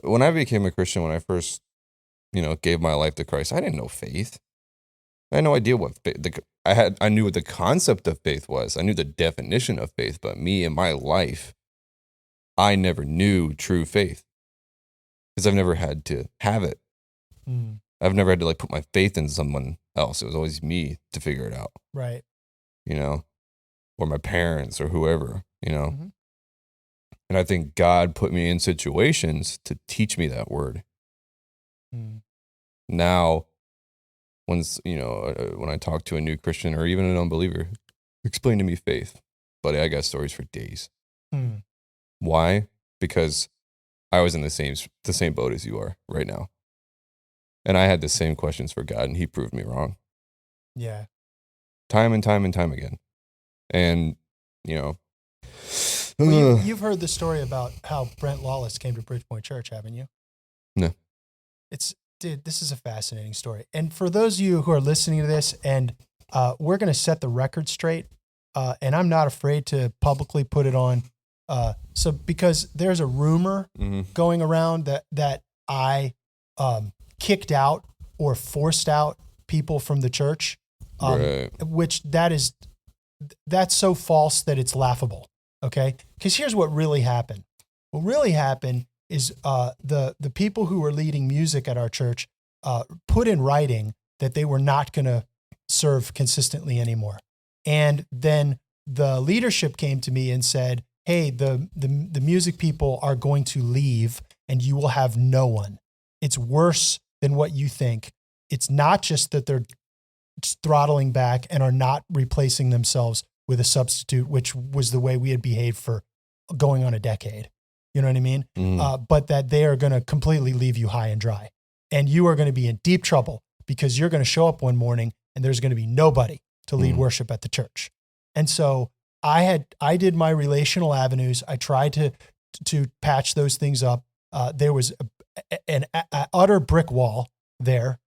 When I became a Christian, when I first, gave my life to Christ, I didn't know faith. I had no idea what faith. I knew what the concept of faith was. I knew the definition of faith, but me in my life, I never knew true faith because I've never had to have it. Mm. I've never had to put my faith in someone else. It was always me to figure it out, Right. or my parents or whoever, Mm-hmm. And I think God put me in situations to teach me that word. Mm. Now, when I talk to a new Christian or even an unbeliever, explain to me faith. Buddy, I got stories for days. Mm. Why? Because I was in the same boat as you are right now. And I had the same questions for God, and he proved me wrong. Yeah. time and time and time again. And, you know. Well, you've heard the story about how Brent Lawless came to Bridgepoint Church, haven't you? No. Dude, this is a fascinating story. And for those of you who are listening to this, and we're going to set the record straight, and I'm not afraid to publicly put it on. So because there's a rumor going around that I kicked out or forced out people from the church, Right. which that's so false that it's laughable. Okay, because here's what really happened. What really happened is the people who were leading music at our church put in writing that they were not going to serve consistently anymore. And then the leadership came to me and said, hey, the music people are going to leave and you will have no one. It's worse than what you think. It's not just that they're throttling back and are not replacing themselves with a substitute, which was the way we had behaved for going on a decade. You know what I mean? But that they are going to completely leave you high and dry. And you are going to be in deep trouble because you're going to show up one morning and there's going to be nobody to lead worship at the church. And so I did my relational avenues. I tried to patch those things up. There was an utter brick wall there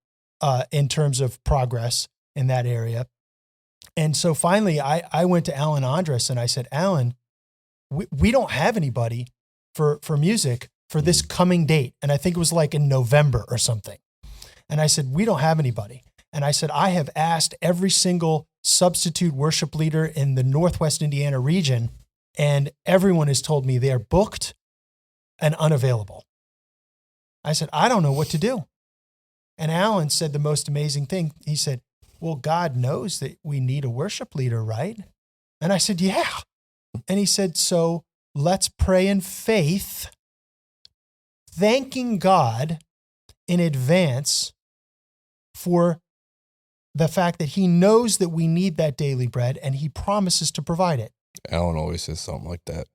in terms of progress in that area. And so finally I went to Alan Andres and I said, Alan, we don't have anybody for music for this coming date. And I think it was like in November or something. And I said, we don't have anybody. And I said, I have asked every single substitute worship leader in the Northwest Indiana region, and everyone has told me they are booked and unavailable. I said, I don't know what to do. And Alan said the most amazing thing. He said, well, God knows that we need a worship leader, right? And I said, yeah. And he said, so let's pray in faith, thanking God in advance for the fact that he knows that we need that daily bread and he promises to provide it. Alan always says something like that.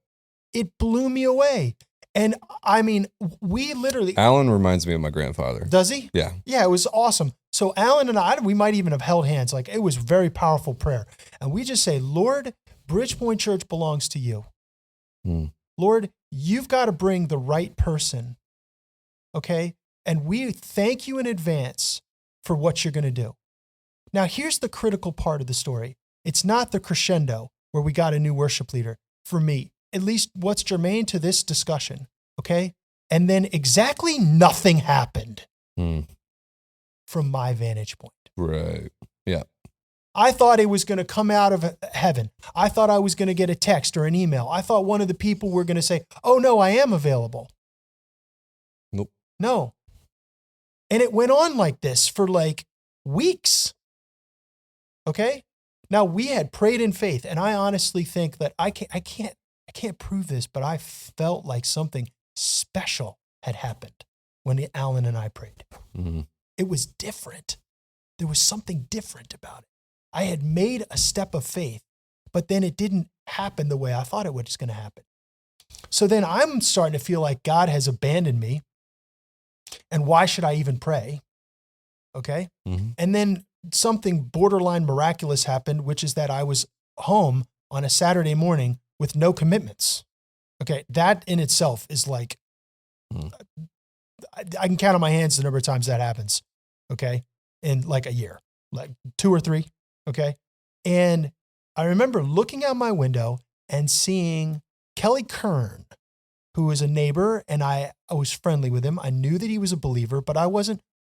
It blew me away. And I mean, we literally... Alan reminds me of my grandfather. Does he? Yeah. Yeah, it was awesome. So Alan and I, we might even have held hands. Like, it was very powerful prayer. And we just say, Lord, Bridgepoint Church belongs to you. Lord, you've got to bring the right person. Okay? And we thank you in advance for what you're going to do. Now, here's the critical part of the story. It's not the crescendo where we got a new worship leader. For me, at least what's germane to this discussion, okay? And then exactly nothing happened from my vantage point. Right. Yeah. I thought it was going to come out of heaven. I thought I was going to get a text or an email. I thought one of the people were going to say, oh, no, I am available. Nope. No. And it went on like this for like weeks. Okay? Now, we had prayed in faith, and I honestly think that I can't prove this, but I felt like something special had happened when Alan and I prayed. It was different. There was something different about it. I had made a step of faith, but then it didn't happen the way I thought it was going to happen. So then I'm starting to feel like God has abandoned me, and why should I even pray? Okay? And then something borderline miraculous happened, which is that I was home on a Saturday morning with no commitments. Okay, that in itself is like, I can count on my hands the number of times that happens, okay, in like a year, like 2 or 3, okay? And I remember looking out my window and seeing Kelly Kern, who was a neighbor, and I was friendly with him. I knew that he was a believer, but I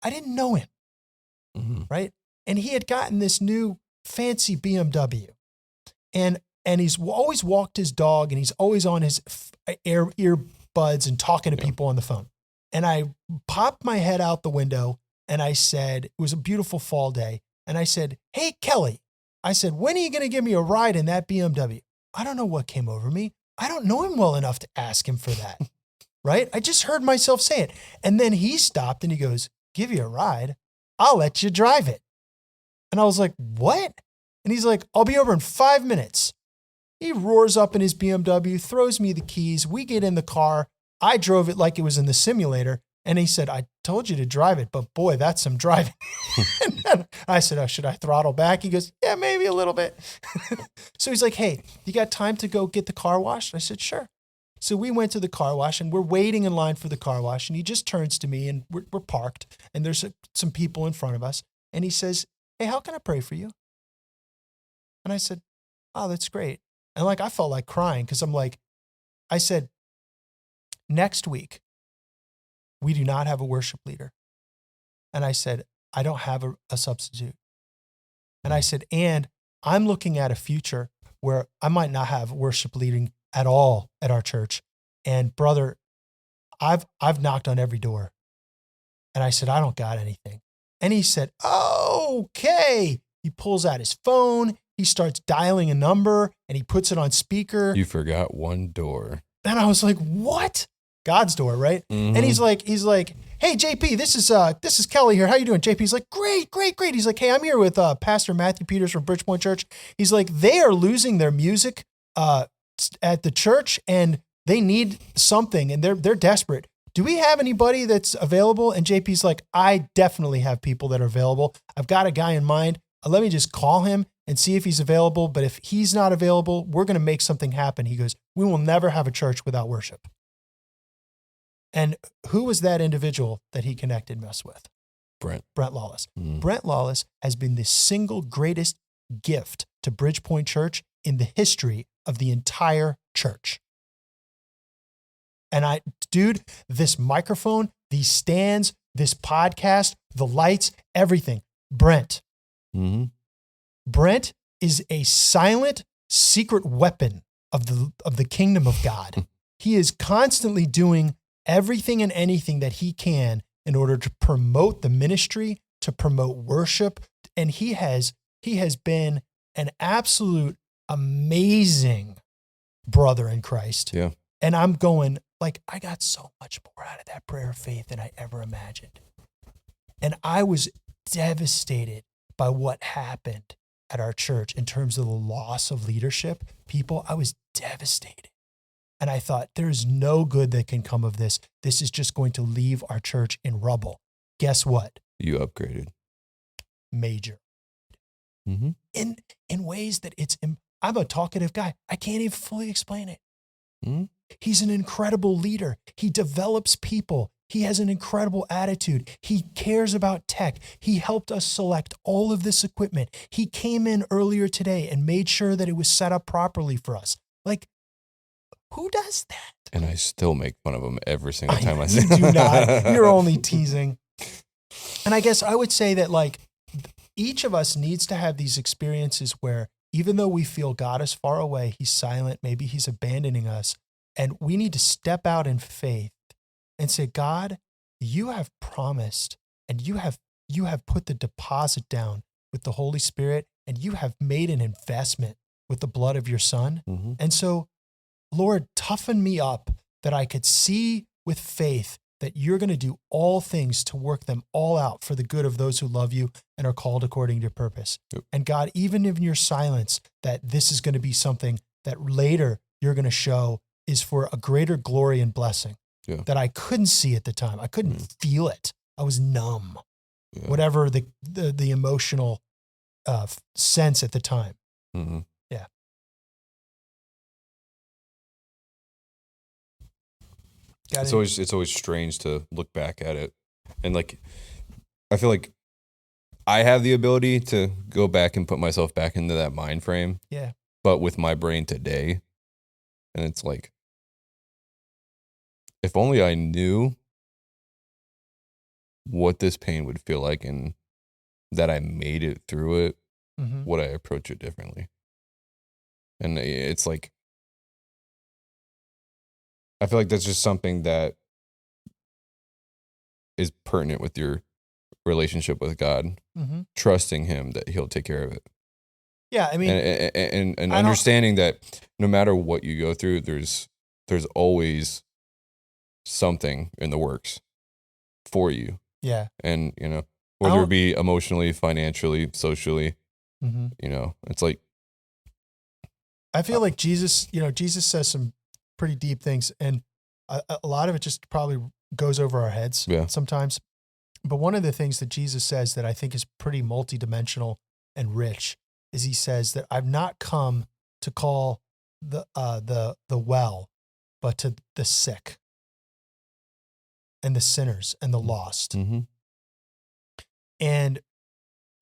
didn't know him, right? And he had gotten this new fancy BMW, and he's always walked his dog, and he's always on his earbuds and talking to people on the phone. And I popped my head out the window, and I said, it was a beautiful fall day, and I said, hey, Kelly, I said, when are you going to give me a ride in that BMW? I don't know what came over me. I don't know him well enough to ask him for that, right? I just heard myself say it. And then he stopped, and he goes, give you a ride? I'll let you drive it. And I was like, what? And he's like, I'll be over in 5 minutes. He roars up in his BMW, throws me the keys. We get in the car. I drove it like it was in the simulator. And he said, I told you to drive it, but boy, that's some driving. And then I said, oh, should I throttle back? He goes, yeah, maybe a little bit. So he's like, hey, you got time to go get the car washed? I said, sure. So we went to the car wash and we're waiting in line for the car wash. And he just turns to me and we're parked and there's some people in front of us. And he says, hey, how can I pray for you? And I said, oh, that's great. And like, I felt like crying because I said, next week, we do not have a worship leader. And I said, I don't have a substitute. And I said, and I'm looking at a future where I might not have worship leading at all at our church. And brother, I've knocked on every door. And I said, I don't got anything. And he said, okay. He pulls out his phone. He starts dialing a number and he puts it on speaker. You forgot one door. And I was like, what? God's door, right? Mm-hmm. And he's like, hey, JP, this is Kelly here. How you doing? JP's like, great. He's like, hey, I'm here with Pastor Matthew Peters from Bridgepoint Church. He's like, they are losing their music at the church and they need something and they're desperate. Do we have anybody that's available? And JP's like, I definitely have people that are available. I've got a guy in mind. Let me just call him and see if he's available. But if he's not available, we're going to make something happen. He goes, we will never have a church without worship. And who was that individual that he connected us with? Brent Lawless. Mm. Brent Lawless has been the single greatest gift to Bridgepoint Church in the history of the entire church. And dude, this microphone, these stands, this podcast, the lights, everything. Brent. Mm-hmm. Brent is a silent, secret weapon of the kingdom of God. He is constantly doing everything and anything that he can in order to promote the ministry, to promote worship. And he has been an absolute amazing brother in Christ. Yeah. And I'm going, like, I got so much more out of that prayer of faith than I ever imagined. And I was devastated by what happened at our church in terms of the loss of leadership. People, I was devastated. And I thought, there's no good that can come of this. This is just going to leave our church in rubble. Guess what? You upgraded. Major. Mm-hmm. In ways that I'm a talkative guy. I can't even fully explain it. Mm-hmm. He's an incredible leader. He develops people. He has an incredible attitude. He cares about tech. He helped us select all of this equipment. He came in earlier today and made sure that it was set up properly for us. Like, who does that? And I still make fun of him every single time I say You do not. You're only teasing. And I guess I would say that, like, each of us needs to have these experiences where even though we feel God is far away, he's silent, maybe he's abandoning us, and we need to step out in faith and say, God, you have promised and you have put the deposit down with the Holy Spirit and you have made an investment with the blood of your Son. Mm-hmm. And so, Lord, toughen me up that I could see with faith that you're going to do all things to work them all out for the good of those who love you and are called according to your purpose. Yep. And God, even in your silence, that this is going to be something that later you're going to show is for a greater glory and blessing that I couldn't see at the time. I couldn't feel it. I was numb, whatever the emotional sense at the time. Mm-hmm. Yeah. It's always strange to look back at it. And like, I feel like I have the ability to go back and put myself back into that mind frame. Yeah. But with my brain today, and it's like, if only I knew what this pain would feel like and that I made it through it, would I approach it differently? And it's like, I feel like that's just something that is pertinent with your relationship with God, trusting him that he'll take care of it. Yeah, I mean, and understanding that no matter what you go through, there's always something in the works for you. Yeah. And, you know, whether it be emotionally, financially, socially, you know, it's like, I feel like Jesus says some pretty deep things, and a lot of it just probably goes over our heads sometimes. But one of the things that Jesus says that I think is pretty multidimensional and rich is he says that I've not come to call the well, but to the sick and the sinners and the lost. Mm-hmm. And,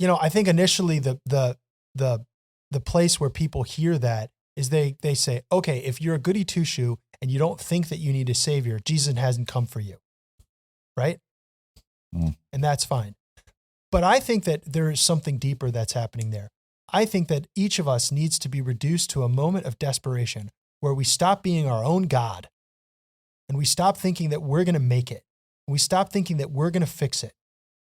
I think initially the place where people hear that is they say, okay, if you're a goody two-shoe and you don't think that you need a savior, Jesus hasn't come for you. Right? Mm. And that's fine. But I think that there is something deeper that's happening there. I think that each of us needs to be reduced to a moment of desperation where we stop being our own God and we stop thinking that we're going to make it. We stop thinking that we're going to fix it.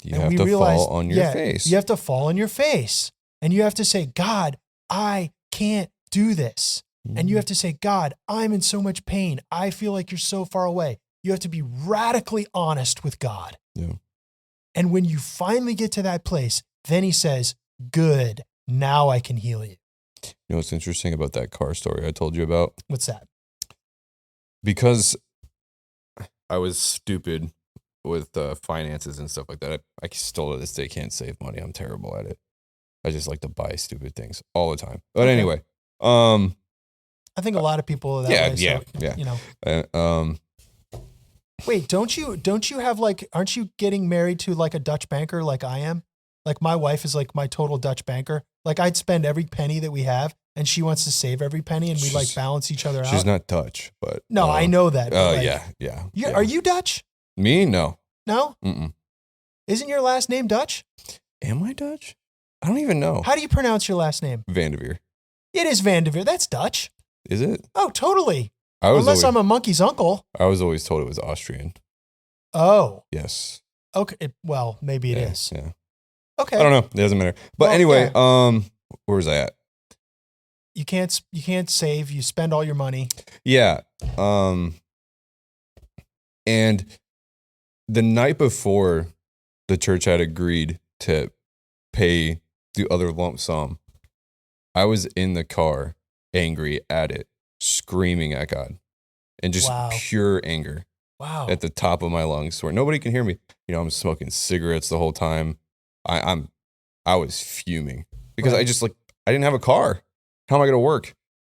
You have to fall on your face. You have to fall on your face. And you have to say, God, I can't do this. Mm-hmm. And you have to say, God, I'm in so much pain. I feel like you're so far away. You have to be radically honest with God. Yeah. And when you finally get to that place, then he says, good, now I can heal you. You know what's interesting about that car story I told you about? What's that? Because I was stupid with finances and stuff like that. I still to this day can't save money. I'm terrible at it. I just like to buy stupid things all the time. But anyway, I think a lot of people are that way. Yeah. Wait, don't you have aren't you getting married to like a Dutch banker like I am? Like my wife is like my total Dutch banker. Like I'd spend every penny that we have and she wants to save every penny and we like balance each other out. She's not Dutch, but. No, I know that. Yeah. Are you Dutch? Me? No. No? Mm-mm. Isn't your last name Dutch? Am I Dutch? I don't even know. How do you pronounce your last name? Vanderveer. It is Vanderveer. That's Dutch. Is it? Oh, totally. I'm a monkey's uncle. I was always told it was Austrian. Oh. Yes. Okay. Well, maybe it is. Yeah. Okay. I don't know. It doesn't matter. But anyway, where was I at? You can't save. You spend all your money. Yeah. And the night before the church had agreed to pay the other lump sum, I was in the car angry at it, screaming at God and just pure anger. Wow. At the top of my lungs where nobody can hear me. I'm smoking cigarettes the whole time. I was fuming because I didn't have a car. How am I going to work?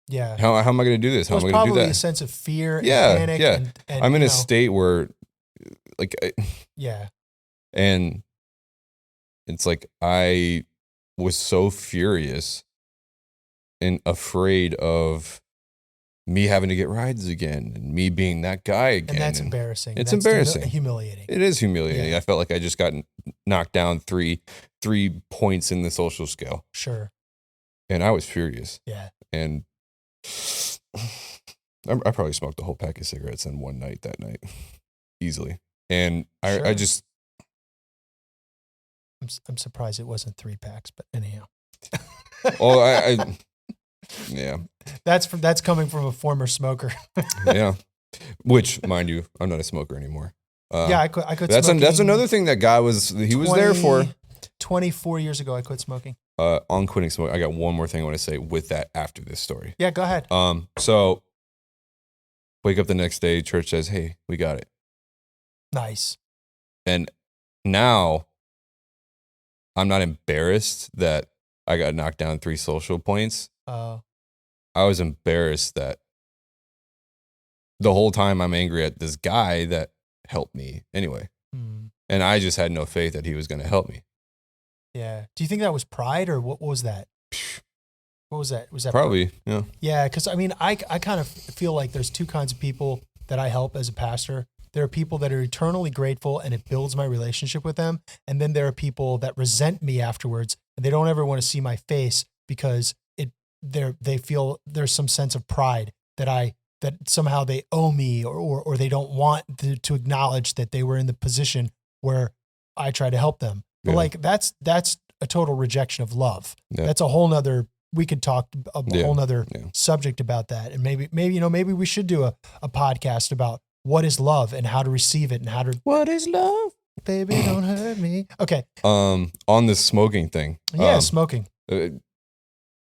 Yeah. How am I going to do this? How am I going to do that? Probably a sense of fear and panic. Yeah. And I'm in a state where yeah. And it's like I was so furious and afraid of me having to get rides again and me being that guy again. And that's embarrassing. It's embarrassing. Humiliating. It is humiliating. Yeah. I felt like I just got knocked down three points in the social scale. Sure. And I was furious. Yeah. And I probably smoked a whole pack of cigarettes in one night that night. Easily. And sure. I just... I'm surprised it wasn't 3 packs, but anyhow. Oh, yeah. That's coming from a former smoker. Yeah. Which, mind you, I'm not a smoker anymore. I quit that's smoking. That's another thing that guy was there for. 24 years ago, I quit smoking. On quitting smoking, I got one more thing I want to say with that after this story. Yeah, go ahead. So wake up the next day, church says, "Hey, we got it." Nice. And now I'm not embarrassed that I got knocked down 3 social points. I was embarrassed that the whole time I'm angry at this guy that helped me anyway. And I just had no faith that he was going to help me. Yeah. Do you think that was pride or what was that? What was that? Was that probably, yeah. Yeah, because I mean, I kind of feel like there's 2 kinds of people that I help as a pastor. There are people that are eternally grateful and it builds my relationship with them. And then there are people that resent me afterwards and they don't ever want to see my face because they feel there's some sense of pride that somehow they owe me or they don't want to acknowledge that they were in the position where I try to help them. But like that's a total rejection of love. Yeah. That's a whole nother, we could talk a whole nother subject about that. And maybe we should do a podcast about what is love and how to receive it and how to. What is love? Baby, don't hurt me. Okay. On this smoking thing. Yeah, smoking.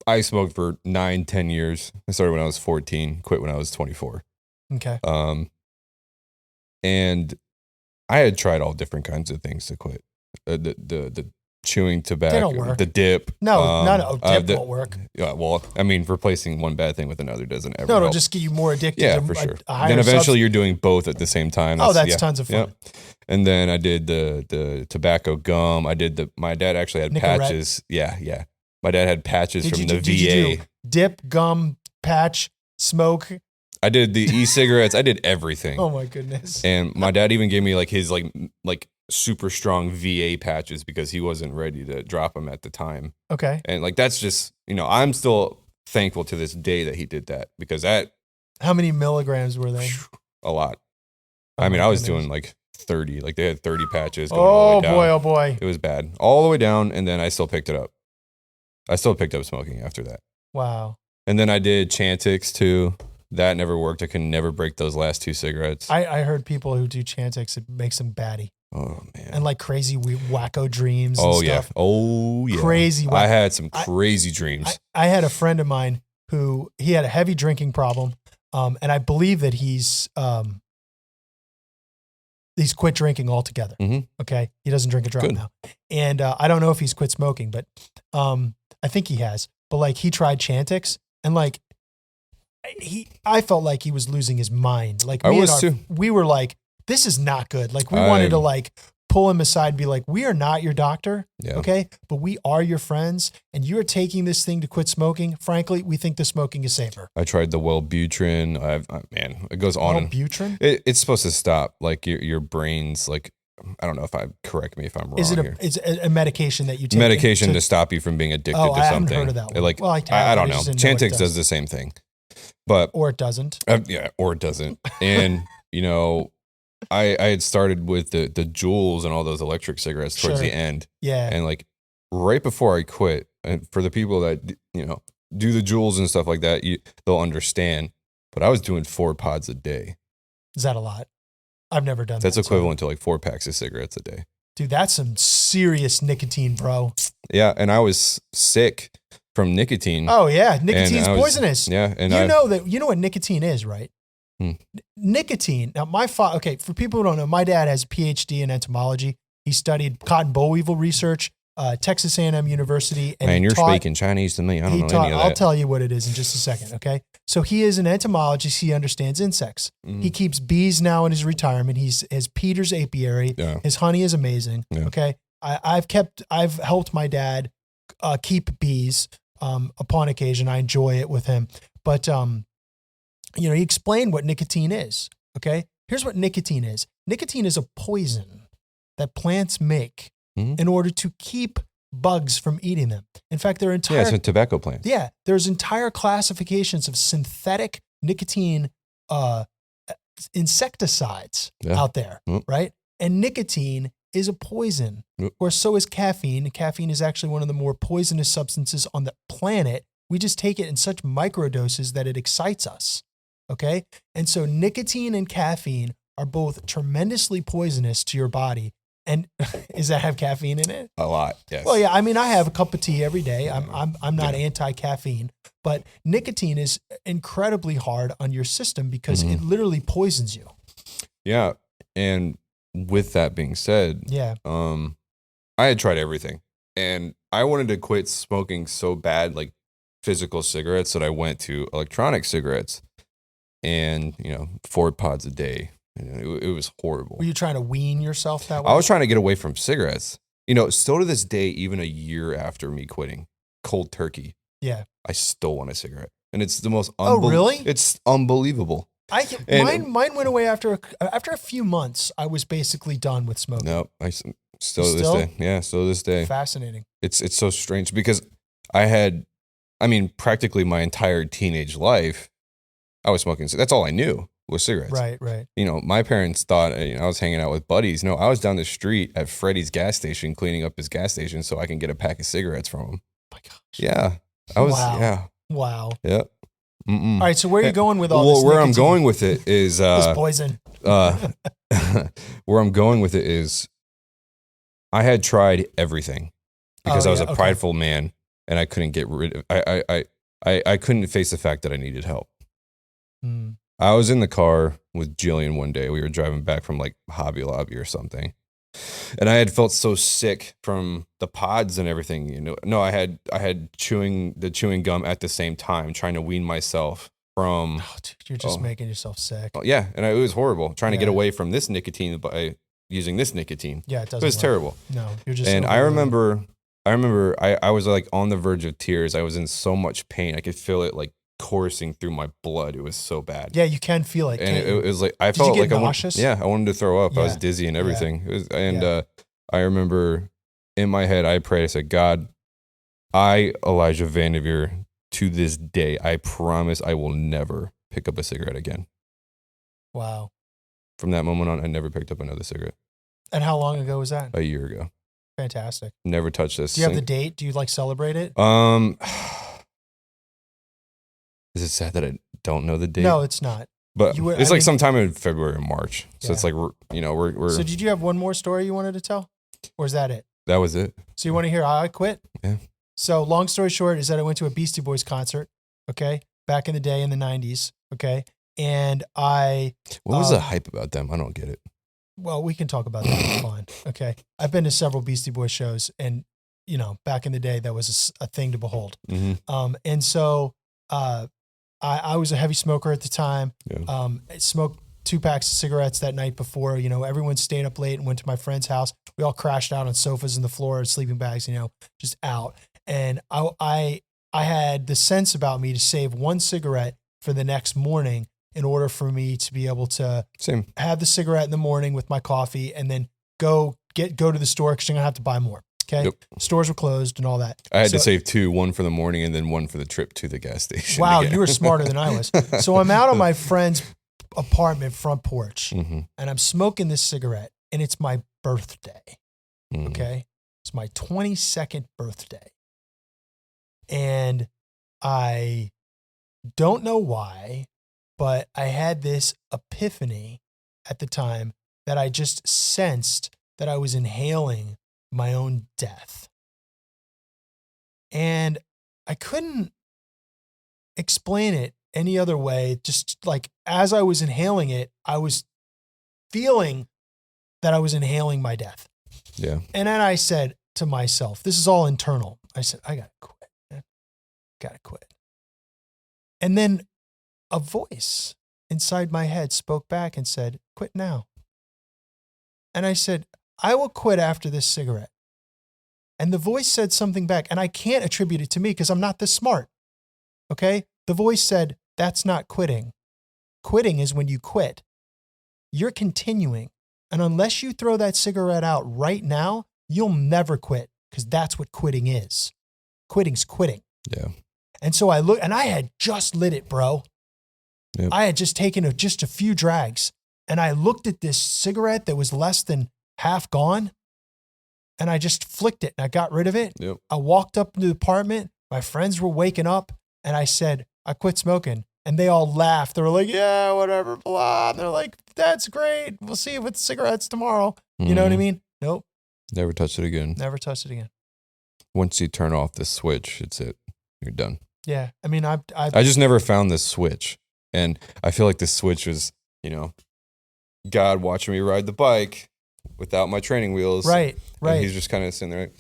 I smoked for 9-10 years. I started when I was 14, quit when I was 24. Okay. And I had tried all different kinds of things to quit. The chewing tobacco, They don't work. the dip. No, dip won't work. Yeah, well, I mean, replacing one bad thing with another doesn't ever No, it'll help. just get you more addicted. Yeah, to for sure. a higher Then eventually you're doing both at the same time. That's tons of fun. Yeah. And then I did the tobacco gum. I did my dad actually had Nicorette. patches. Yeah. My dad had patches from the VA. Did you do dip, gum, patch, smoke? I did the e-cigarettes. I did everything. Oh my goodness. And my dad even gave me like his like super strong VA patches because he wasn't ready to drop them at the time. Okay. And like that's just, I'm still thankful to this day that he did that because that. How many milligrams were they? A lot. Oh I mean, I was goodness. doing like 30. Like they had 30 patches going all the way down. Oh boy. It was bad. All the way down, and then I still picked it up. I still picked up smoking after that. Wow. And then I did Chantix too. That never worked. I could never break those last 2 cigarettes. I heard people who do Chantix, it makes them batty. Oh man. And like crazy wacko dreams and stuff. Oh yeah. Crazy. I had some crazy dreams. I had a friend of mine who he had a heavy drinking problem. And I believe that he's quit drinking altogether. Mm-hmm. Okay. He doesn't drink a drop Good. now. And I don't know if he's quit smoking, but I think he has. But like he tried Chantix and like I felt like he was losing his mind. Like I was too. We were like, this is not good. Like we wanted to like pull him aside and be like, we are not your doctor. Yeah. Okay. But we are your friends and you're taking this thing to quit smoking. Frankly, we think the smoking is safer. I tried the Wellbutrin. Man, it goes on. Wellbutrin? It's supposed to stop like your brain's like, I don't know correct me if I'm wrong. Is it a medication that you take? Medication to stop you from being addicted to something. I haven't heard of that one. Like, well, I don't know. Chantix does the same thing, but or it doesn't. Or it doesn't. And I had started with the Juuls and all those electric cigarettes towards the end. Yeah. And like right before I quit, and for the people that do the Juuls and stuff like that, they'll understand. But I was doing 4 pods a day. Is that a lot? I've never done that. That's equivalent to like 4 packs of cigarettes a day. Dude, that's some serious nicotine, bro. Yeah, and I was sick from nicotine. Oh yeah, nicotine's poisonous. Yeah, and you know what nicotine is, right? Nicotine. Now, for people who don't know, my dad has a PhD in entomology. He studied cotton boll weevil research, Texas A&M University. And you're speaking Chinese to me. I don't know any of that. I'll tell you what it is in just a second, okay? So he is an entomologist. He understands insects. He keeps bees now in his retirement. He has Peter's apiary. Yeah. His honey is amazing, okay? I've helped my dad keep bees upon occasion. I enjoy it with him. But, he explained what nicotine is, okay? Here's what nicotine is. Nicotine is a poison that plants make in order to keep bugs from eating them. In fact, it's a tobacco plant. Yeah, there's entire classifications of synthetic nicotine insecticides out there, right? And nicotine is a poison, or so is caffeine. Caffeine is actually one of the more poisonous substances on the planet. We just take it in such microdoses that it excites us, okay? And so nicotine and caffeine are both tremendously poisonous to your body. And does that have caffeine in it? A lot, yes. Well, yeah. I mean, I have a cup of tea every day. I'm not anti-caffeine, but nicotine is incredibly hard on your system because it literally poisons you. Yeah, and with that being said, I had tried everything, and I wanted to quit smoking so bad, like physical cigarettes, that I went to electronic cigarettes, and 4 pods a day. It was horrible. Were you trying to wean yourself that way? I was trying to get away from cigarettes. Still to this day, even a year after me quitting cold turkey, I still want a cigarette, and it's the most. Oh, really? It's unbelievable. Mine went away after a few months. I was basically done with smoking. No, I still to this day. Yeah, still to this day. Fascinating. It's so strange because I had, practically my entire teenage life, I was smoking. That's all I knew was cigarettes. Right. My parents thought I was hanging out with buddies. No, I was down the street at Freddy's gas station cleaning up his gas station so I can get a pack of cigarettes from him. Oh my gosh. Yeah, I was. Wow. Yeah. Wow. Yep. All right, so where are you going with all this? Where I'm going with it is this poison. Where I'm going with it is, I had tried everything because I was a prideful man, and I couldn't get rid of. I couldn't face the fact that I needed help. I was in the car with Jillian one day. We were driving back from like Hobby Lobby or something. And I had felt so sick from the pods and everything. No, I had chewing gum at the same time, trying to wean myself from. Oh, dude, you're just making yourself sick. Yeah, and it was horrible trying to get away from this nicotine by using this nicotine. Yeah, it was terrible. No, you're just. And I remember I was like on the verge of tears. I was in so much pain. I could feel it like coursing through my blood. It was so bad. Yeah, you can feel it. And it was like I felt like nauseous? I wanted to throw up. Yeah. I was dizzy and everything. Yeah. It was, I remember in my head I prayed. I said, God, Elijah Vanderveer, to this day, I promise I will never pick up a cigarette again. Wow. From that moment on, I never picked up another cigarette. And how long ago was that? A year ago. Fantastic. Never touched this. Do you have the date? Do you like celebrate it? Is it sad that I don't know the date? No, it's not. But it's like sometime in February or March. So it's like, we're. So did you have one more story you wanted to tell? Or is that it? That was it. So you want to hear how I quit? Yeah. So long story short is that I went to a Beastie Boys concert, okay, back in the day in the 90s, okay, and I... What was the hype about them? I don't get it. Well, we can talk about that. It's fine, okay? I've been to several Beastie Boys shows, and, back in the day, that was a thing to behold. Mm-hmm. And so I was a heavy smoker at the time. Yeah. I smoked 2 packs of cigarettes that night before. Everyone stayed up late and went to my friend's house. We all crashed out on sofas and the floor, sleeping bags, just out. And I had the sense about me to save 1 cigarette for the next morning in order for me to be able to have the cigarette in the morning with my coffee and then go to the store because you're going to have to buy more. Okay. Yep. Stores were closed and all that. I had to save 2, 1 for the morning and then 1 for the trip to the gas station. Wow. You were smarter than I was. So I'm out on my friend's apartment front porch, mm-hmm. and I'm smoking this cigarette, and it's my birthday. Mm-hmm. Okay. It's my 22nd birthday. And I don't know why, but I had this epiphany at the time that I just sensed that I was inhaling my own death. And I couldn't explain it any other way. Just like as I was inhaling it, I was feeling that I was inhaling my death. Yeah. And then I said to myself, this is all internal. I said, I gotta quit, man. Gotta quit. And then a voice inside my head spoke back and said, quit now. And I said, I will quit after this cigarette. And the voice said something back, and I can't attribute it to me because I'm not this smart. Okay? The voice said, that's not quitting. Quitting is when you quit. You're continuing. And unless you throw that cigarette out right now, you'll never quit because that's what quitting is. Quitting's quitting. Yeah. And so I looked, and I had just lit it, bro. Yep. I had just taken just a few drags, and I looked at this cigarette that was less than half gone, and I just flicked it, and I got rid of it. Yep. I walked up to the apartment. My friends were waking up, and I said, I quit smoking. And they all laughed. They were like, yeah, whatever, blah. And they're like, that's great. We'll see you with cigarettes tomorrow. You know what I mean? Nope. Never touched it again. Never touched it again. Once you turn off the switch, it's it. You're done. Yeah. I mean, I just never found this switch. And I feel like this switch was, God watching me ride the bike without my training wheels. Right. And he's just kind of sitting there.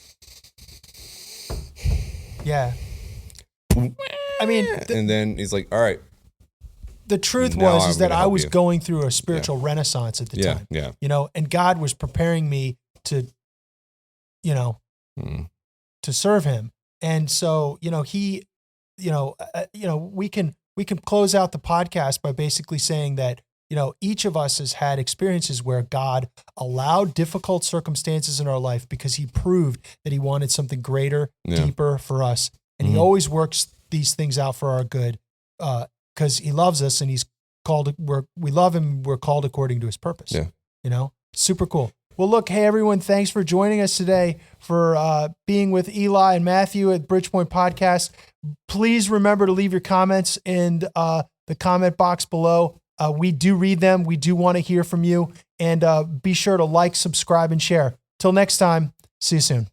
Yeah. I mean, and then he's like, all right. The truth is that I was going through a spiritual renaissance at the time. Yeah. And God was preparing me to, to serve him. And so, we can close out the podcast by basically saying that, each of us has had experiences where God allowed difficult circumstances in our life because he proved that he wanted something greater, deeper for us. And he always works these things out for our good because he loves us and we love him. We're called according to his purpose. Yeah. Super cool. Well, look, hey, everyone, thanks for joining us today for being with Eli and Matthew at Bridgepoint Podcast. Please remember to leave your comments in the comment box below. We do read them. We do want to hear from you. And be sure to like, subscribe, and share. Till next time, see you soon.